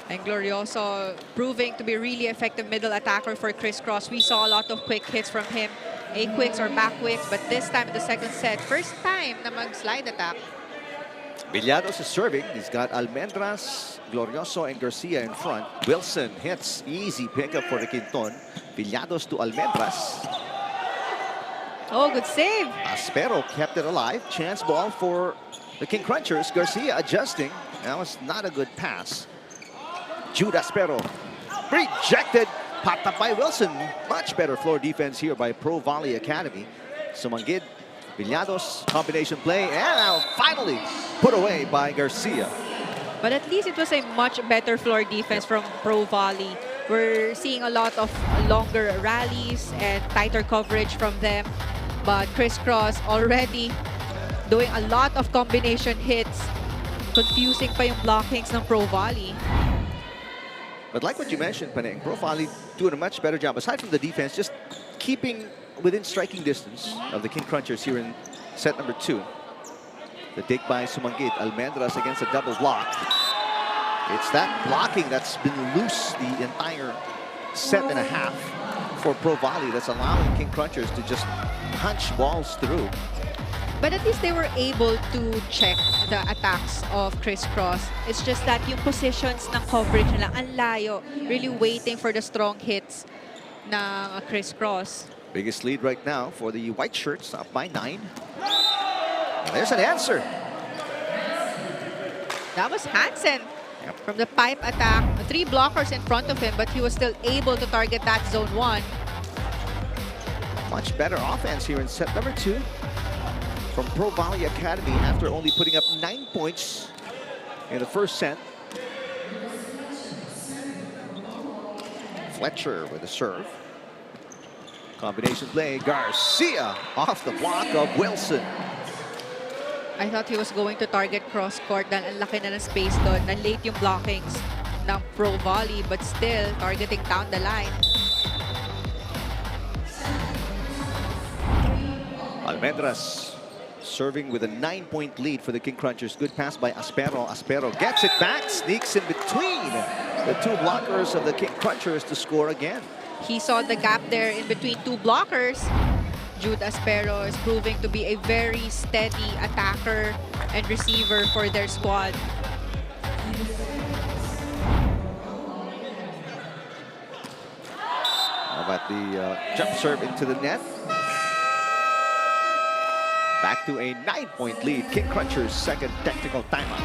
And Glorioso proving to be really effective middle attacker for Crisscross. We saw a lot of quick hits from him. A-quicks or back-quicks. But this time in the second set, first time na mag-slide attack. Villados is serving. He's got Almendras, Glorioso, and Garcia in front. Wilson hits. Easy pickup for Riquinton. Villados to Almendras. Oh, good save. Aspero kept it alive. Chance ball for the King Crunchers. Garcia adjusting. That was not a good pass. Jude Aspero rejected. Popped up by Wilson. Much better floor defense here by Pro Volley Academy. Sumangid, Villados, combination play, and now finally put away by Garcia. But at least it was a much better floor defense from Pro Volley. We're seeing a lot of longer rallies and tighter coverage from them. But Crisscross already doing a lot of combination hits. Confusing pa yung blockings ng Pro Volley. But like what you mentioned, Paneng, Pro Volley doing a much better job. Aside from the defense, just keeping within striking distance of the King Crunchers here in set number 2. The dig by Sumangit. Almendras against a double block. It's that blocking that's been loose the entire set and a half for Pro Volley that's allowing King Crunchers to just punch balls through. But at least they were able to check the attacks of Crisscross. It's just that yung positions ng coverage nila ang layo. Really waiting for the strong hits ng Crisscross. Biggest lead right now for the white shirts, up by 9. And there's an answer. That was Hansen. From the pipe attack, 3 blockers in front of him, but he was still able to target that zone 1. Much better offense here in set number 2 from Pro Volley Academy after only putting up 9 points in the first set. Fletcher with a serve. Combination play, Garcia off the block of Wilson. I thought he was going to target cross-court dahil ang laki na ng space doon. Na late yung blockings ng Pro Volley, but still targeting down the line. Almendras serving with a 9-point lead for the King Crunchers. Good pass by Aspero. Aspero gets it back, sneaks in between the two blockers of the King Crunchers to score again. He saw the gap there in between two blockers. Jude Aspero is proving to be a very steady attacker and receiver for their squad. How about the jump serve into the net? Back to a 9-point lead. King Crunchers' second technical timeout.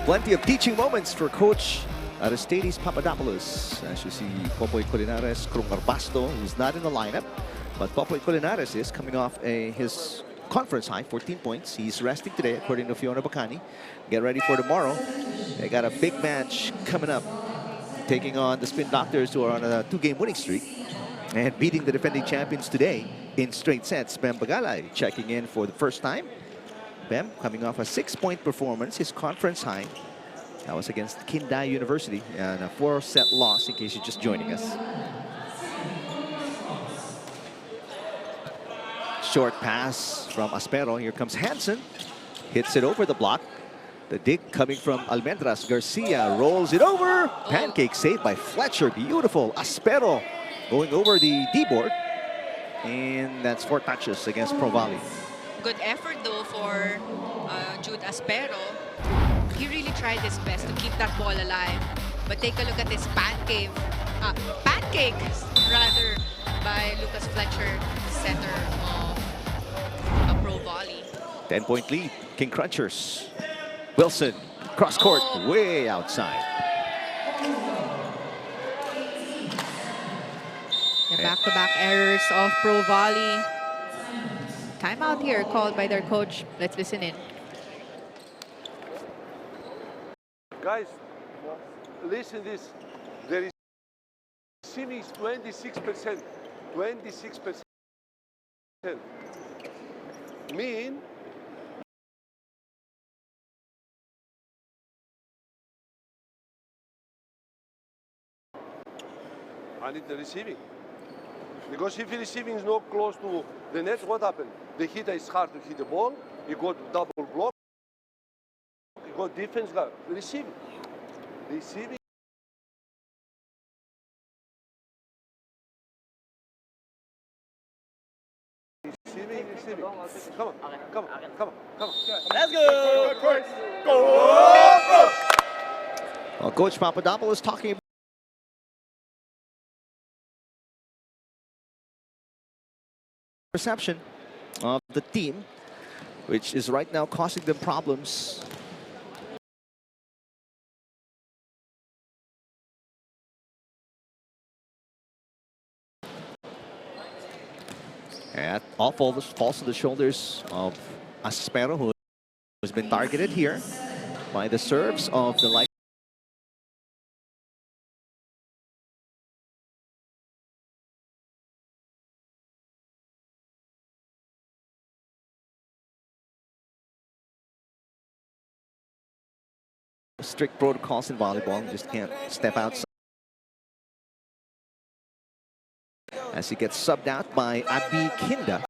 Plenty of teaching moments for Coach Aristides Papadopoulos. As you see, Popoy Colinares, Krungarbasto, who's not in the lineup. But Popoy Colinares is coming off his conference high, 14 points. He's resting today, according to Fiona Bacani. Get ready for tomorrow. They got a big match coming up, taking on the Spin Doctors, who are on a 2-game winning streak, and beating the defending champions today in straight sets. Bem Bagalay checking in for the first time. Bem coming off a 6-point performance, his conference high. That was against Kindai University, and a 4-set loss, in case you're just joining us. Short pass from Aspero. Here comes Hansen. Hits it over the block. The dig coming from Almendras. Garcia rolls it over. Pancake saved by Fletcher. Beautiful. Aspero going over the D-board. And that's 4 touches against PROVOLLEY. Good effort though for Jude Aspero. He really tried his best to keep that ball alive. But take a look at this pancake rather, by Lucas Fletcher, center of Pro Volley. 10-point lead, King Crunchers. Wilson, cross court, way outside. The back-to-back errors of Pro Volley. Timeout here called by their coach. Let's listen in. Guys, listen this. The receiving is 26%. 26%. Mean I need the receiving. Because if the receiving is not close to the net, what happened? The hitter is hard to hit the ball. You got double block. You got defense guard. Receiving. Receiving. Receiving. Come on. Let's go. Well, Coach Papadopoulos talking about perception of the team, which is right now causing them problems. And all falls on the shoulders of Aspero, who has been targeted here by the serves of the light. Strict protocols in volleyball, you just can't step outside. As he gets subbed out by Abi Kinda.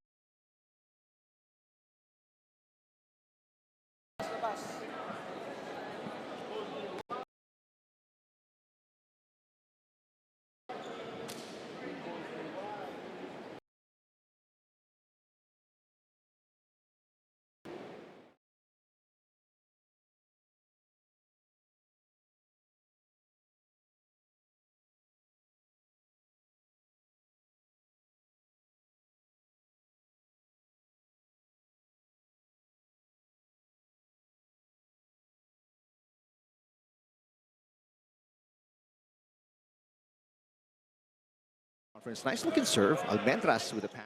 Conference. Nice looking serve. Almendras with a pass.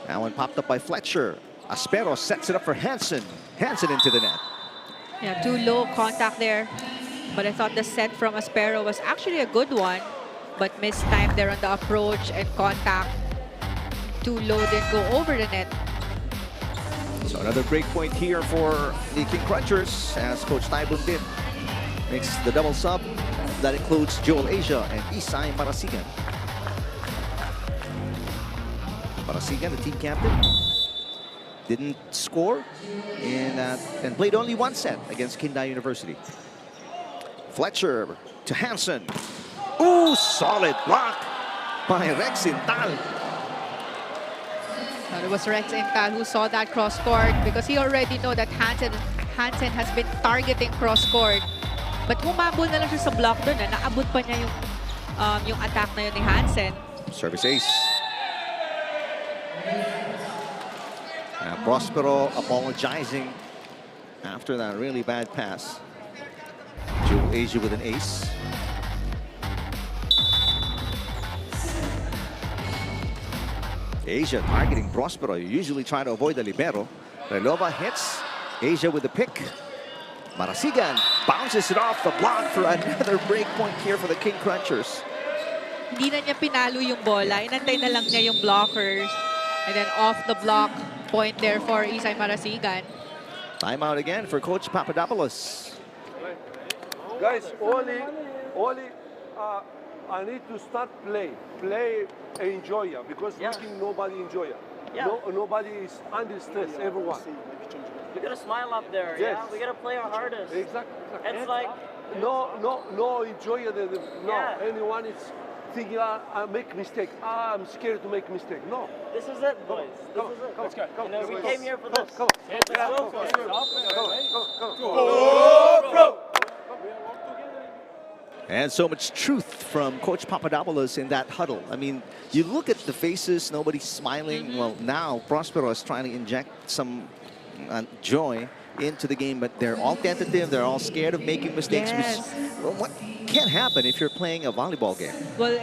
That one popped up by Fletcher. Aspero sets it up for Hansen. Hansen into the net. Yeah, too low contact there. But I thought the set from Aspero was actually a good one. But missed time there on the approach and contact. Too low, didn't go over the net. So another break point here for the King Crunchers as Coach Taibun did. Makes the double sub. That includes Joel Asia and Isai Marasigan. Marasigan, the team captain, didn't score and played only one set against Kindai University. Fletcher to Hansen. Ooh, solid block by Rex Intal. It was Rex Intal who saw that cross-court because he already know that Hansen has been targeting cross-court. But humabol na lang siya sa block doon. Naabot pa niya yung attack na yun ni Hansen. Service ace. Prospero apologizing after that really bad pass. Joe Asia with an ace. Asia targeting Prospero. You usually try to avoid the libero. Relova hits. Asia with the pick. Marasigan bounces it off the block for another break point here for the King Crunchers. Hindi na niya pinalo yung bola. Inantay na lang niya yung blockers. And then off the block, point there for Isai Marasigan. Timeout again for Coach Papadopoulos. Guys, only I need to start play enjoy it because we think nobody enjoy it. Yeah. Nobody is under stress. Everyone. We gotta smile up there. Yes. Yeah, we gotta play our hardest. Exactly. It's like No enjoy it. No, Yeah. anyone is thinking I make mistake. I'm scared to make mistake. No. this is it, boys. This is it. Let's go. You know, we came here for this. Come on. Let's go for it. And so much truth from Coach Papadopoulos in that huddle. I mean, you look at the faces, nobody's smiling. Well, now Prospero is trying to inject some joy into the game, but they're all tentative. They're all scared of making mistakes, Yes. which what can't happen if you're playing a volleyball game. Well,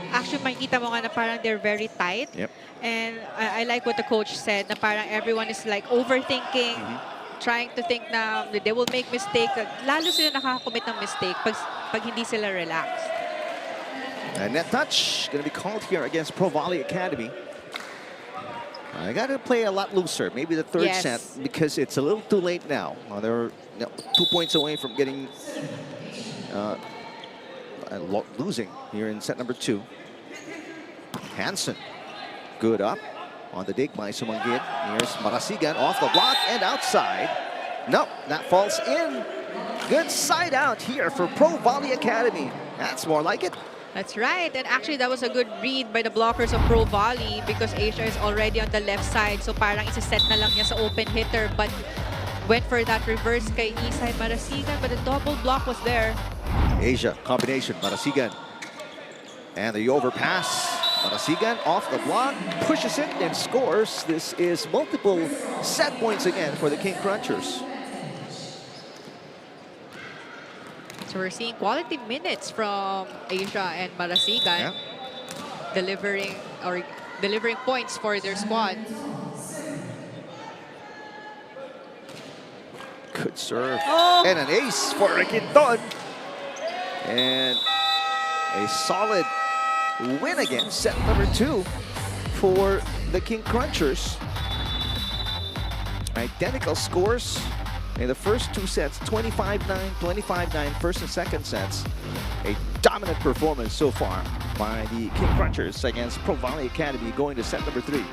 actually, makita mo nga na parang they're very tight. Yep. And I like what the coach said, na parang everyone is like overthinking, trying to think na they will make mistake. Lalo sila nakakakommit ng mistake pag hindi sila relaxed. And net touch going to be called here against ProVolley Academy. I got to play a lot looser, maybe the third Yes. set, because it's a little too late now. They're 2 points away from getting losing here in set number 2. Hansen, good up on the dig by Sumanggit. Here's Marasigan off the block and outside. No, that falls in. Good side out here for ProVolley Academy. That's more like it. That's right. And actually, that was a good read by the blockers of ProVolley because Asia is already on the left side. So parang isa-set na lang niya sa open hitter. But went for that reverse kay Isai Marasigan. But the double block was there. Asia combination, Marasigan. And the overpass. Marasigan off the block, pushes it and scores. This is multiple set points again for the King Crunchers. So we're seeing quality minutes from Asia and Marasigan, delivering points for their squad. Good serve. And an ace for Riquinton. And a solid win again, set number 2 for the King Crunchers. Identical scores in the first 2 sets, 25-9, 25-9, first and second sets. A dominant performance so far by the King Crunchers against ProVolley Academy going to set number 3.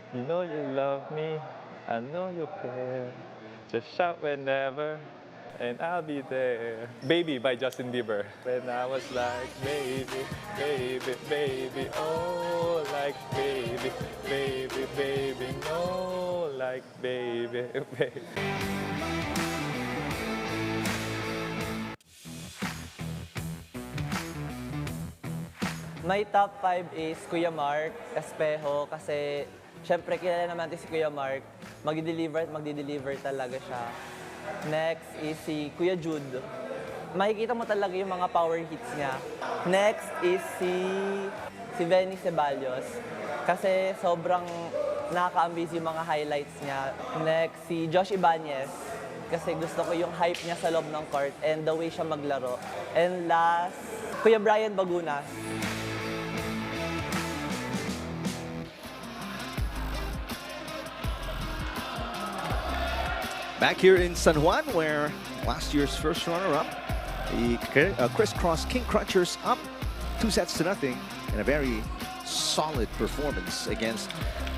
You know you love me, I know you care. Just shout whenever, and I'll be there. Baby by Justin Bieber. When I was like, baby, baby, baby, oh, like baby, baby, baby, no, like baby, baby. My top 5 is Kuya Mark, Espejo, kasi syempre kilala naman natin si Kuya Mark. Magdi-deliver at magdi-deliver talaga siya. Next is si Kuya Jude. Makikita mo talaga yung mga power hits niya. Next is si Benny Ceballos. Kasi sobrang nakaka-amaze yung mga highlights niya. Next, si Josh Ibanez. Kasi gusto ko yung hype niya sa loob ng court and the way siya maglaro. And last, Kuya Brian Bagunas. Back here in San Juan, where last year's first runner-up, the Criss King Crunchers up 2-0 in a very solid performance against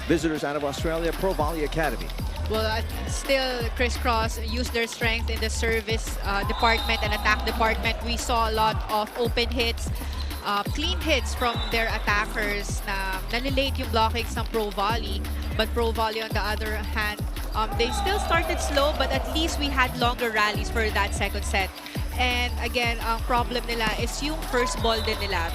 visitors out of Australia, Pro Volley Academy. Well, still Criss used their strength in the service department and attack department. We saw a lot of open hits, clean hits from their attackers na nalilate yung blockings ng Pro Volley. But Pro Volley, on the other hand, they still started slow, but at least we had longer rallies for that second set. And again, ang problem nila is yung first ball din nila.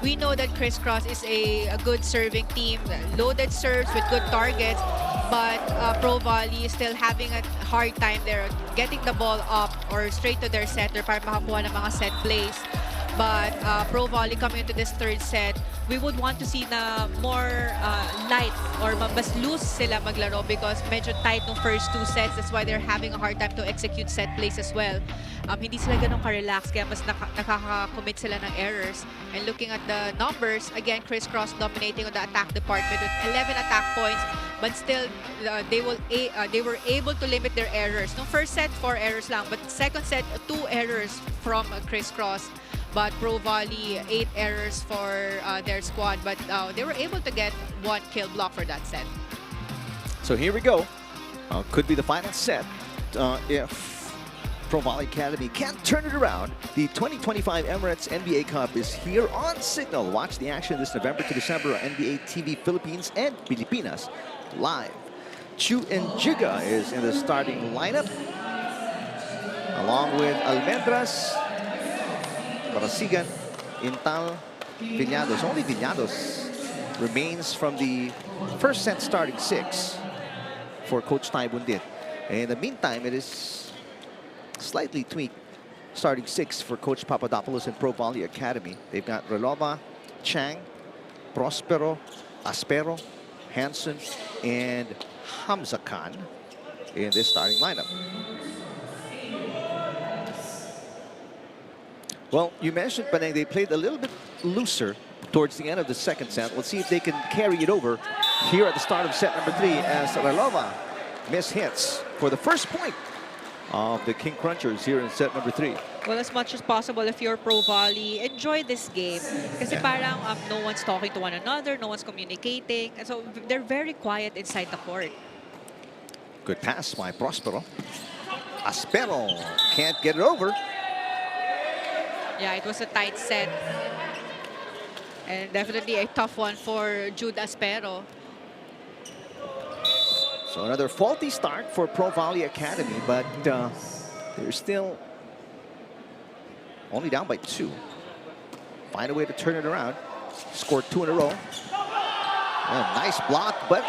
We know that Criss is a good serving team, loaded serves with good targets, but Pro Volley is still having a hard time there getting the ball up or straight to their setter para makakuha ng mga set plays. But Pro Volley coming into this third set, we would want to see na more light or mas loose sila maglaro because medyo tight ng first two sets. That's why they're having a hard time to execute set plays as well. Hindi sila ganun ka-relax kaya mas nakaka-commit sila ng errors. And looking at the numbers, again, Criss dominating on the attack department with 11 attack points, but still they were able to limit their errors. No first set, 4 errors lang, but second set, 2 errors from Criss. But Pro Volley, 8 errors for their squad, but they were able to get 1 kill block for that set. So here we go. Could be the final set if Pro Volley Academy can't turn it around. The 2025 Emirates NBA Cup is here on Signal. Watch the action this November to December on NBA TV Philippines and Pilipinas live. Chu and Jiga is in the starting lineup, along with Almendras, Barasigan, Intal, Villados. Only Villados remains from the first set starting 6 for Coach Tai Bundit. In the meantime, it is slightly tweaked starting 6 for Coach Papadopoulos and Pro Volley Academy. They've got Relova, Chang, Prospero, Aspero, Hanson, and Hamza Khan in this starting lineup. Well, you mentioned, Panay, they played a little bit looser towards the end of the second set. Let's see if they can carry it over here at the start of set number 3 as Relova mishits for the first point of the King Crunchers here in set number 3. Well, as much as possible, if you're Pro Volley, enjoy this game. Kasi parang no one's talking to one another, no one's communicating. And so they're very quiet inside the court. Good pass by Prospero. Aspero can't get it over. Yeah, it was a tight set. And definitely a tough one for Jude Aspero. So another faulty start for Pro Volley Academy, but they're still only down by 2. Find a way to turn it around. Scored 2 in a row. Nice block, but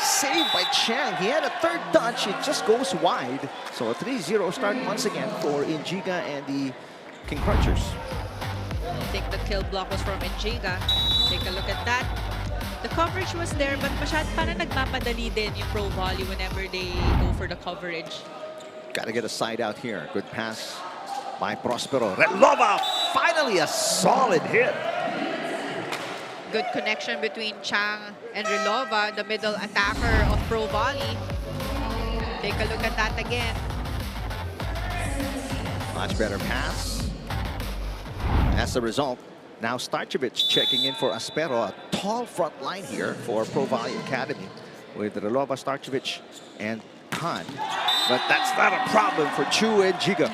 saved by Chang. He had a third touch. It just goes wide. So a 3-0 start once again for Injiga and the King Crunchers. I think the kill block was from Injiga. Take a look at that. The coverage was there, but parang nagmamadali din yung Pro Volley whenever they go for the coverage. Got to get a side out here. Good pass by Prospero. Relova, finally a solid hit. Good connection between Chang and Relova, the middle attacker of Pro Volley. Take a look at that again. Much better pass. As a result, now Starchevich checking in for Aspero. A tall front line here for Pro Volley Academy. with Relova, Starchevich, and Khan. But that's not a problem for Chu and Giga.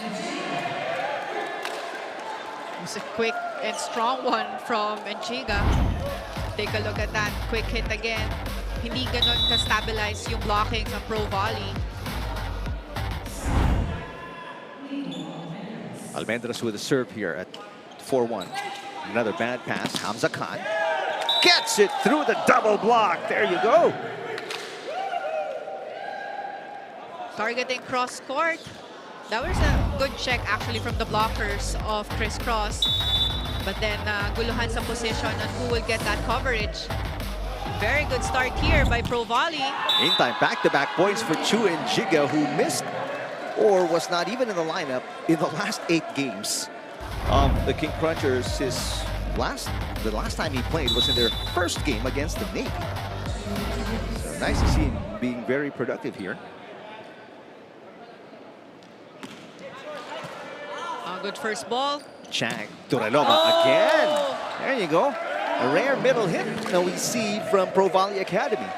It's a quick and strong one from Enchiga. Take a look at that. Quick hit again. Hindi ganon ka-stabilize yung blocking ng Pro Volley. Almendras with a serve here at 4-1. Another bad pass. Hamza Khan gets it through the double block. There you go. Targeting cross court. That was a good check actually from the blockers of CRISS. But then guluhan sa position on who will get that coverage. Very good start here by Pro Volley. Meantime, back-to-back points for Chu and Giga, who missed or was not even in the lineup in the last 8 games. The King Crunchers, the last time he played was in their first game against the Navy. So nice to see him being very productive here. Good first ball. Chang to Relova again. There you go. A rare middle hit that we see from Pro Volley Academy.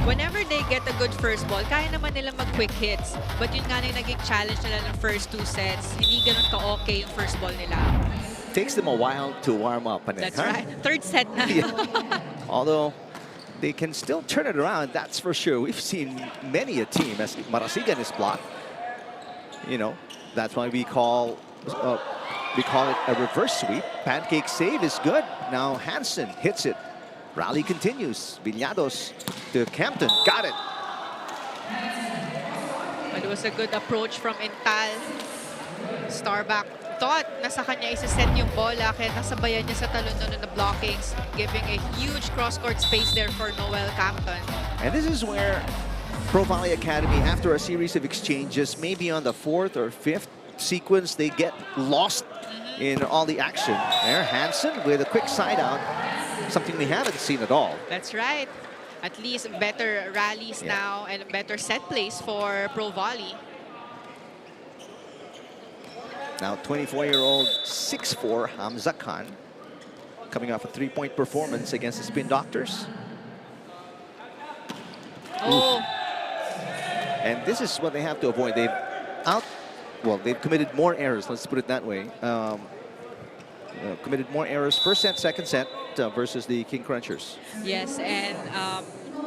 Whenever they get a good first ball, kaya naman nila mag-quick hits. But yun nga yung naging challenge nila ng first 2 sets. Hindi ganun ka-okay yung first ball nila. Takes them a while to warm up. That's right. Third set na. Yeah. Although they can still turn it around, that's for sure. We've seen many a team, as Marasigan is blocked. You know, that's why we call it a reverse sweep. Pancake save is good. Now Hansen hits it. Rally continues. Villados to Campton. Got it. But it was a good approach from Intal. Starback thought nasa kanya isa-set yung bola kaya nasabayan niya sa talon nun na blockings, giving a huge cross-court space there for Noel Campton. And this is where Pro Volley Academy, after a series of exchanges, maybe on the 4th or 5th sequence, they get lost in all the action. There, Hansen with a quick side out, something we haven't seen at all. That's right. At least better rallies now and better set plays for Pro Volley. Now 24-year-old 6'4" Hamza Khan coming off a 3-point performance against the Spin Doctors. Oh. And this is what they have to avoid. They've committed more errors, let's put it that way. Committed more errors first set, second set versus the King Crunchers. Yes, and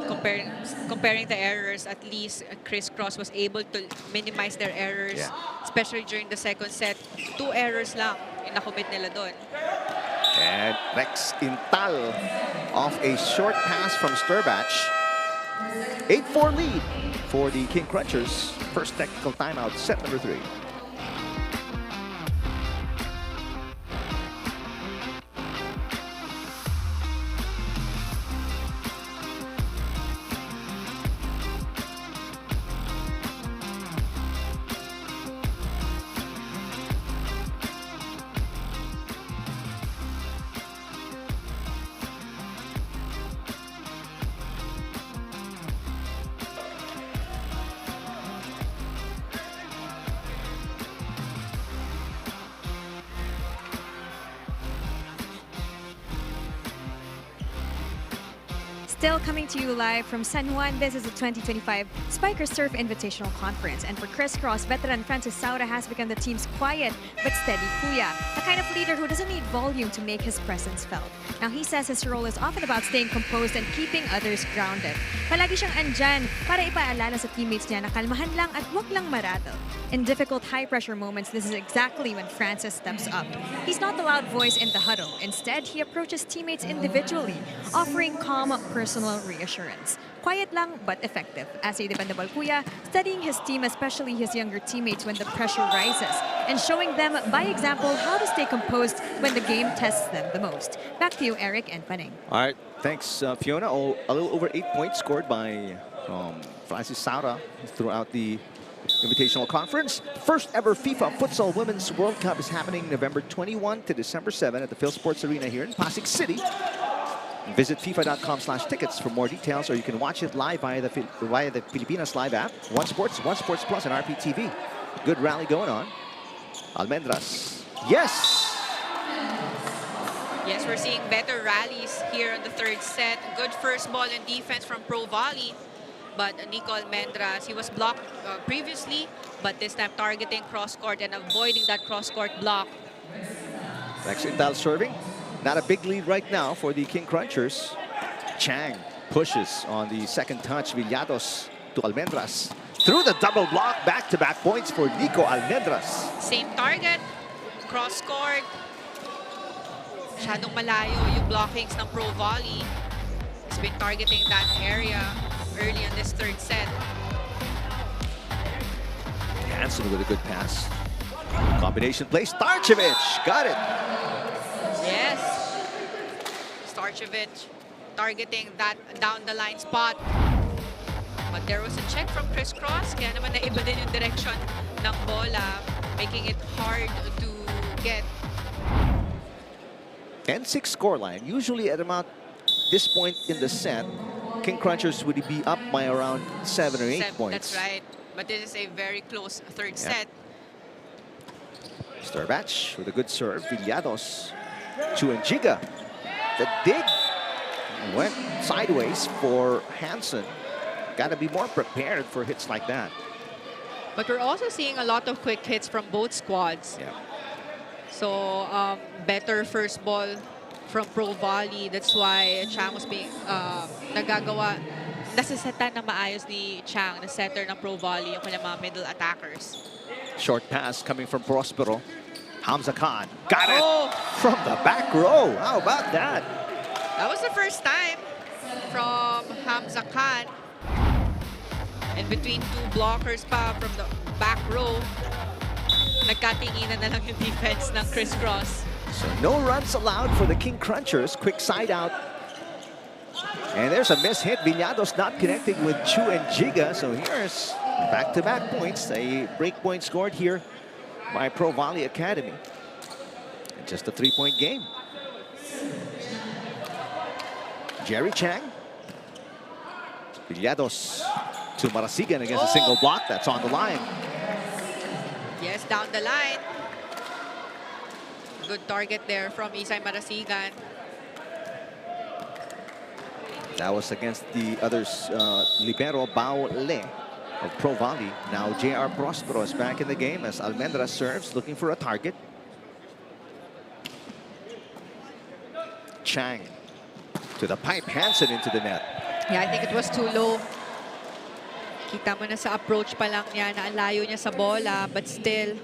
comparing the errors, at least CRISS was able to minimize their errors, especially during the second set. 2 errors lang yung nakomit nila doon. And Rex Intal off a short pass from Sturbach. 8-4 lead for the King Crunchers. First technical timeout, set number 3. Still coming to you live from San Juan, this is the 2025 Spiker Surf Invitational Conference. And for CRISS, veteran Francis Saura has become the team's quiet but steady kuya, the kind of leader who doesn't need volume to make his presence felt. Now he says his role is often about staying composed and keeping others grounded. Palagi siyang andyan para ipaalala sa teammates niya na kalmahan lang at wag lang marattle. In difficult high-pressure moments, this is exactly when Francis steps up. He's not the loud voice in the huddle. Instead, he approaches teammates individually, offering calm, personal reassurance. Quiet lang, but effective. As a dependable kuya, studying his team, especially his younger teammates when the pressure rises, and showing them, by example, how to stay composed when the game tests them the most. Back to you, Eric and Paneng. All right, thanks, Fiona. A little over 8 points scored by Francis Saura throughout the Invitational Conference. First ever FIFA Futsal Women's World Cup is happening November 21 to December 7 at the Phil Sports Arena here in Pasig City. Visit FIFA.com/tickets for more details, or you can watch it live via the Pilipinas Live app, One Sports Plus, and RPTV. Good rally going on. Almendras. Yes! Yes, we're seeing better rallies here in the third set. Good first ball and defense from PROVOLLEY. But Nico Almendras, he was blocked previously, but this time targeting cross-court and avoiding that cross-court block. Occidental serving. Not a big lead right now for the King Crunchers. Chang pushes on the second touch. Villados to Almendras. Through the double block, back-to-back points for Nico Almendras. Same target, cross-court. Masyadong malayo yung blockings ng PROVOLLEY. He's been targeting that area early in this third set. Hansen with a good pass. Combination play. Starcevic got it. Yes. Starcevic targeting that down the line spot. But there was a check from CRISS, kaya naman naiba din yung direction ng bola, making it hard to get. 10-6 scoreline. Usually at about this point in the set, King Crunchers would be up by around 7 or 8 points. That's right. But this is a very close third set. Starbatch with a good serve. Villados. Chuenjiga. The dig went sideways for Hansen. Got to be more prepared for hits like that. But we're also seeing a lot of quick hits from both squads. Yeah. So better first ball from PROVOLLEY. That's why Chang was being nagagawa. Nasisetan na maayos ni Chang, the setter ng PROVOLLEY, yung kanyang mga middle attackers. Short pass coming from Prospero. Hamza Khan got it from the back row. How about that? That was the first time from Hamza Khan. And between two blockers pa from the back row, nagkatinginan na lang yung defense ng CRISS. So no runs allowed for the King Crunchers. Quick side out. And there's a miss hit. Villados not connecting with Chuenjiga. So here's back-to-back points. A break point scored here by PROVOLLEY Academy. And just a 3-point game. Jerry Chang. Villados to Marasigan against a single block. That's on the line. Yes, down the line. Good target there from Isay Marasigan. That was against the others, Libero Bao Le of PROVOLLEY. Now J.R. Prospero is back in the game as Almendras serves, looking for a target. Chang to the pipe, Hansen into the net. Yeah, I think it was too low. Kita mo na sa approach pa lang niya na ang layo niya sa bola, but still,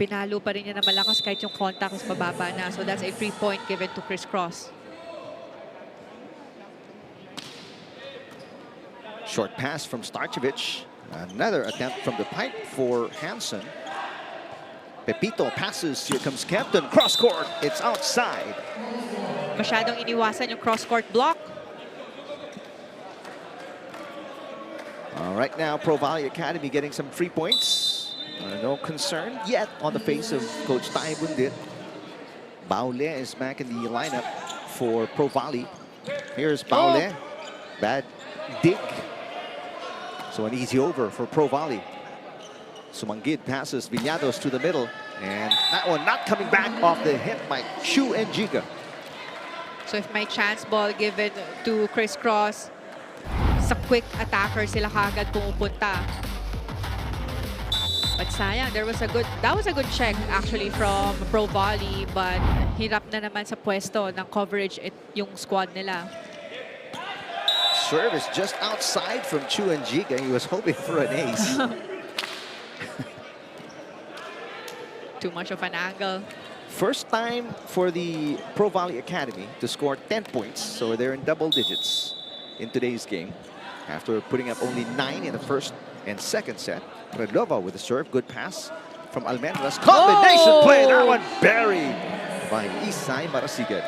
pinalo pa rin niya na malakas kahit yung contact is mababa na. So that's a free point given to CRISS. Short pass from Starcevic. Another attempt from the pipe for Hansen. Pepito passes. Here comes Captain. Cross court. It's outside. Masyadong iniwasan yung cross-court block. Right now, PROVOLLEY Academy getting some free points. No concern yet on the face of Coach Tai Bundit. Baule is back in the lineup for PROVOLLEY. Here's Baule. Bad dig. So an easy over for PROVOLLEY. Sumangid passes Villados to the middle. And that one not coming back off the hit by Chuenjiga. So if may chance ball given to CRISS, sa quick attacker sila kagad pumupunta. But sayang, that was a good check actually from PROVOLLEY, but hirap na naman sa pwesto ng coverage yung squad nila. Serve is just outside from Chuenjiga. He was hoping for an ace. Too much of an angle. First time for the PROVOLLEY Academy to score 10 points. So they're in double digits in today's game. After putting up only 9 in the first and second set. Redlova with a serve. Good pass from Almendras. Combination play. That one buried by Isay Marasigan.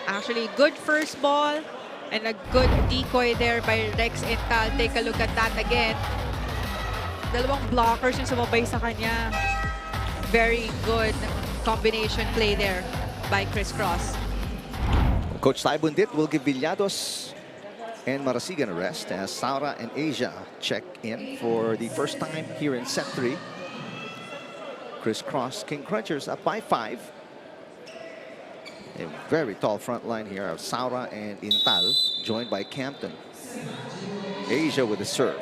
Actually, good first ball and a good decoy there by Rex Intal. Take a look at that again. Dalawang blockers yung sumabay sa kanya. Very good combination play there by CRISS. Coach Tai Bundit will give Villados and Marasigan a rest as Saura and Asia check in for the first time here in set 3. CRISS King Crunchers up by 5. A very tall front line here of Saura and Intal, joined by Campton. Asia with the serve.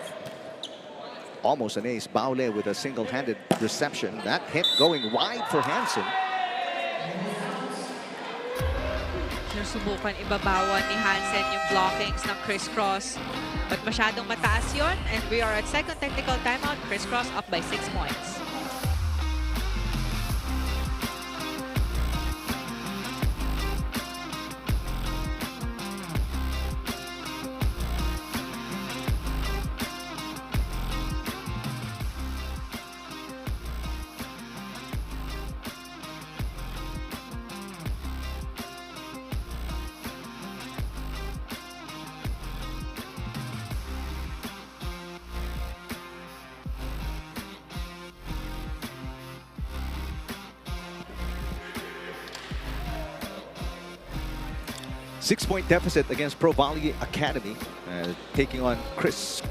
Almost an ace. Baule with a single-handed reception. That hit going wide for Hansen. Sinusubukan ibabawan ni Hansen yung blockings ng crisscross. But masyadong mataas yun. And we are at second technical timeout. Crisscross up by 6 points. Six-point deficit against PROVOLLEY Academy, taking on CRISS.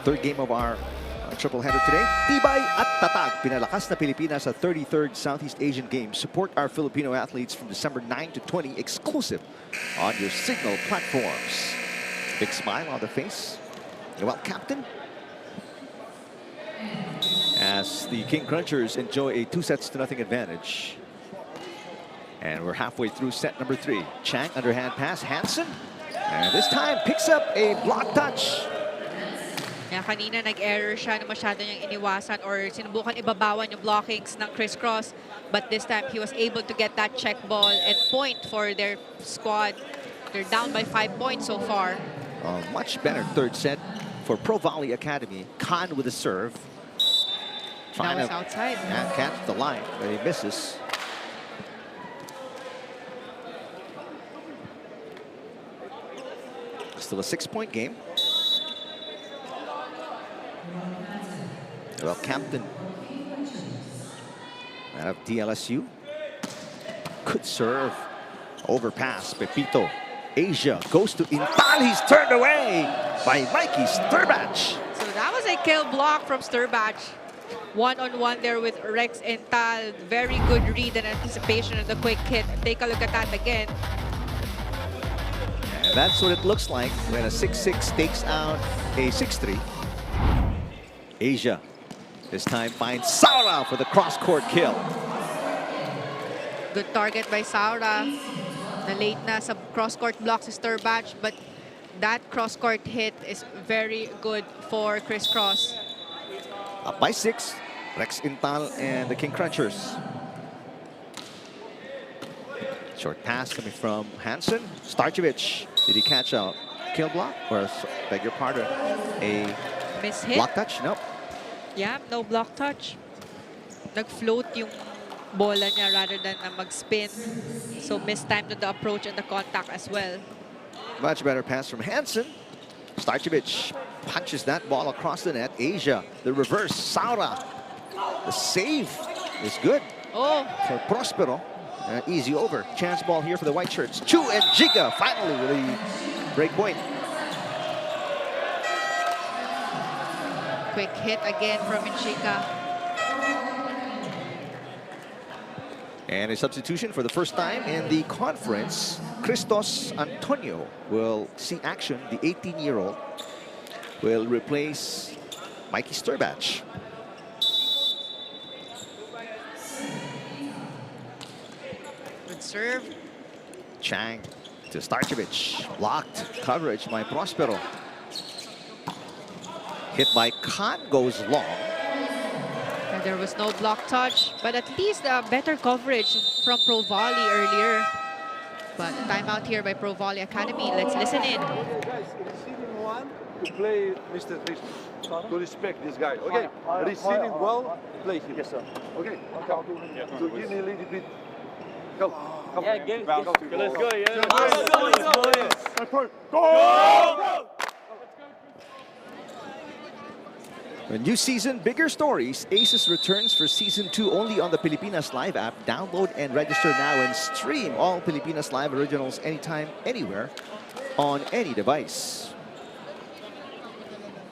Third game of our triple header today. Tibay at tatag. Pinalakas na Pilipinas sa 33rd Southeast Asian Games. Support our Filipino athletes from December 9 to 20, exclusive on your Signal platforms. Big smile on the face. Well, captain. As the King Crunchers enjoy a 2-0 advantage. And we're halfway through set number 3. Chang, underhand pass, Hansen. And this time picks up a block touch. Yeah, kanina nag-error siya na masyado niyang iniwasan or sinubukan ibabawan yung blockings ng crisscross. But this time, he was able to get that check ball and point for their squad. They're down by 5 points so far. A much better third set for PROVOLLEY Academy. Khan with a serve. Now it's outside. Yeah, catch the line, but he misses. Still a 6-point game. Well, Campton out of DLSU. Could serve. Overpass. Pepito. Asia goes to Intal. He's turned away by Mikey Sturbach. So that was a kill block from Sturbach. One-on-one there with Rex Intal. Very good read and anticipation of the quick hit. Take a look at that again. And that's what it looks like when a 6-6 takes out a 6-3. Asia this time finds Saura for the cross-court kill. Good target by Saura. Na late na sa cross-court block si Sturbach, but that cross-court hit is very good for crisscross. Up by 6, Rex Intal and the King Crunchers. Short pass coming from Hansen. Starcevic, did he catch a kill block? Or, beg your pardon, a Miss hit. block touch? Nope. Yeah, no block touch. Nag-float yung bola niya rather than mag-spin. So mistimed the approach and the contact as well. Much better pass from Hansen. Starcevic punches that ball across the net. Asia, the reverse. Saura, the save is good for Prospero. Easy over. Chance ball here for the white shirts. Chu and Giga finally with a break point. Quick hit again from Inchika. And a substitution for the first time in the conference. Christos Antonio will see action. The 18-year-old will replace Mikey Sturbach. Good serve. Chang to Starcevic. Blocked coverage by Prospero. Hit by Khan goes long. And there was no block touch, but at least better coverage from PROVOLLEY earlier. But timeout here by PROVOLLEY Academy. Let's listen in. Guys, receiving one to play Mr. Chris. To respect this guy. Okay, receiving well, play him. Yes, sir. Okay, come. So give me a little bit. Come. Yeah, give Go. Let's go, yeah. Go! A new season, bigger stories. Aces returns for season 2 only on the Pilipinas Live app. Download and register now and stream all Pilipinas Live originals anytime, anywhere, on any device.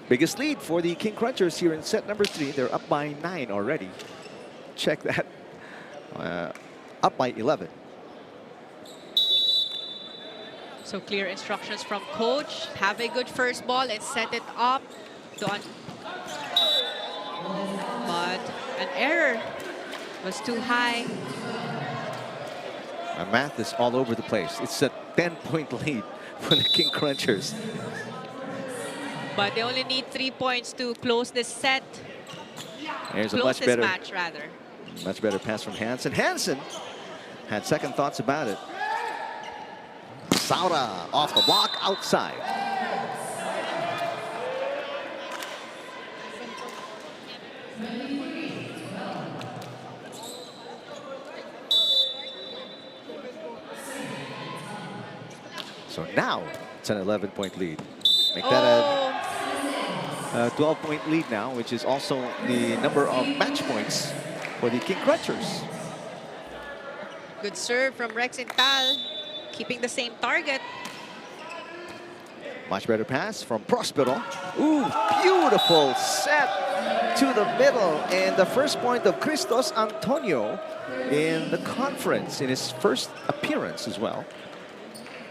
Biggest lead for the King Crunchers here in set number 3. They're up by 9 already. Check that. Up by 11. So clear instructions from coach. Have a good first ball and set it up. But an error was too high. Our math is all over the place. It's a 10-point lead for the King Crunchers. But they only need 3 points to close this set. There's a Close this match, rather. much better pass from Hansen. Hansen had second thoughts about it. Saura off the block outside. So now it's an 11-point lead. Make that a 12-point lead now, which is also the number of match points for the King Crunchers. Good serve from Rex and Tal, keeping the same target. Much better pass from Prospero. Ooh, beautiful set to the middle. And the first point of Cristos Antonio in the conference, in his first appearance as well.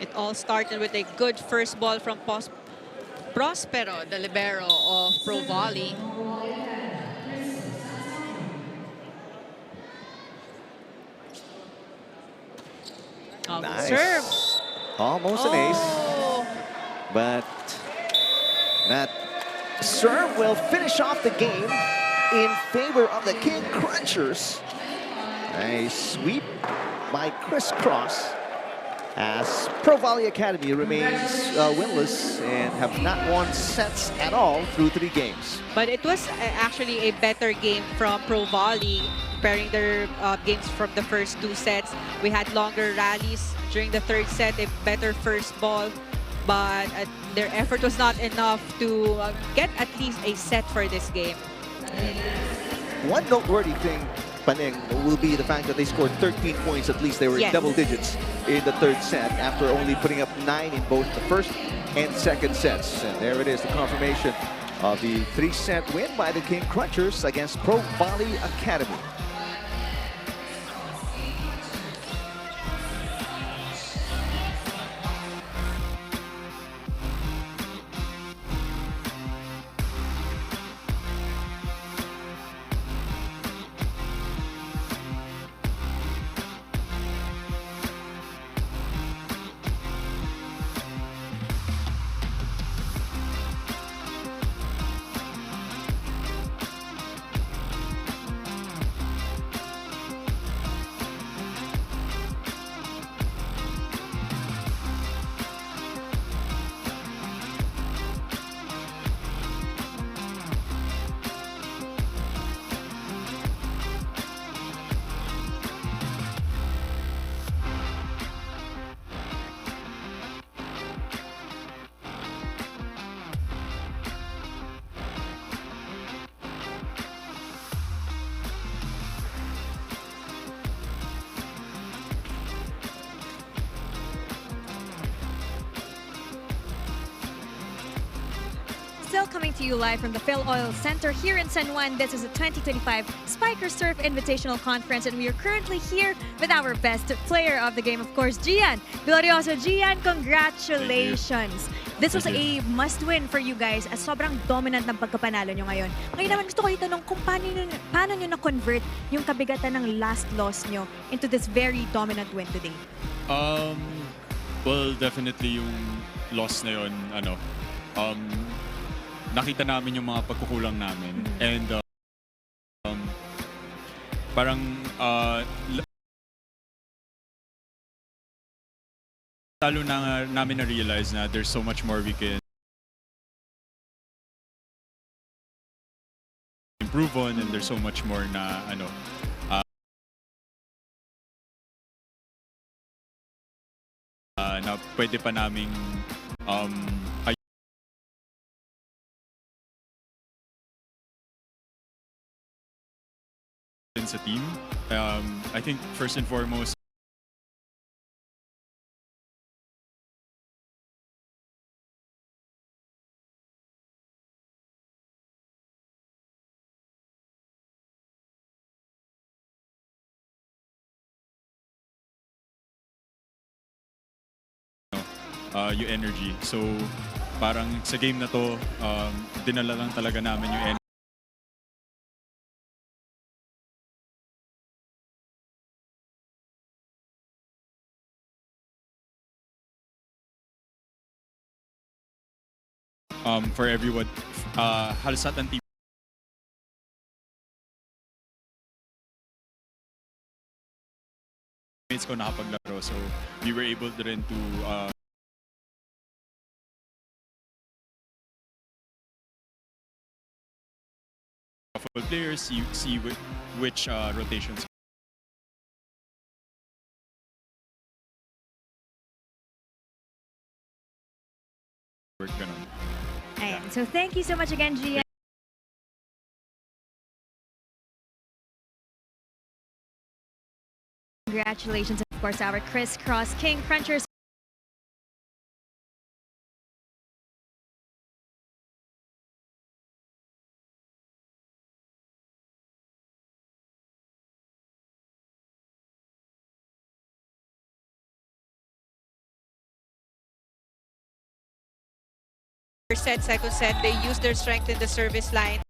It all started with a good first ball from Prospero, the libero of PROVOLLEY. Oh, Nice. serve. Almost an ace. But that serve will finish off the game in favor of the King Crunchers. A sweep by Criss as ProVolley Academy remains winless and have not won sets at all through 3 games. But it was actually a better game from PROVOLLey, comparing their games from the first 2 sets. We had longer rallies during the 3rd set, a better first ball, but their effort was not enough to get at least a set for this game. One noteworthy thing, Paneng, will be the fact that they scored 13 points. At least they were in double digits in the 3rd set after only putting up 9 in both the 1st and 2nd sets. And there it is, the confirmation of the 3-set win by the King Crunchers against ProVolley Academy. Still coming to you live from the Phil Oil Center here in San Juan. This is the 2025 Spiker Surf Invitational Conference, and we are currently here with our best player of the game, of course, Gian Glorioso. Gian, congratulations! This was a must-win for you guys as sobrang dominant ng pagkapanalo nyo ngayon. Ngayon naman gusto ko itanong kung paano nyo na-convert yung kabigatan ng last loss nyo into this very dominant win today? Well, definitely yung loss na yun, nakita namin yung mga pagkukulang namin. And parang lalo na namin na-realize na there's so much more we can improve on, and there's so much more na na pwede pa naming sa team. I think first and foremost, yung energy. So parang sa game na to, dinala lang talaga namin yung energy. For everyone, halos lahat ng team mates ko nakapaglaro. So we were able to rin to full players, see which rotations work, ganun. Ayan. So thank you so much again, Gian. Congratulations, of course, our Crisscross King Crunchers. First set, second set, they used their strength in the service line.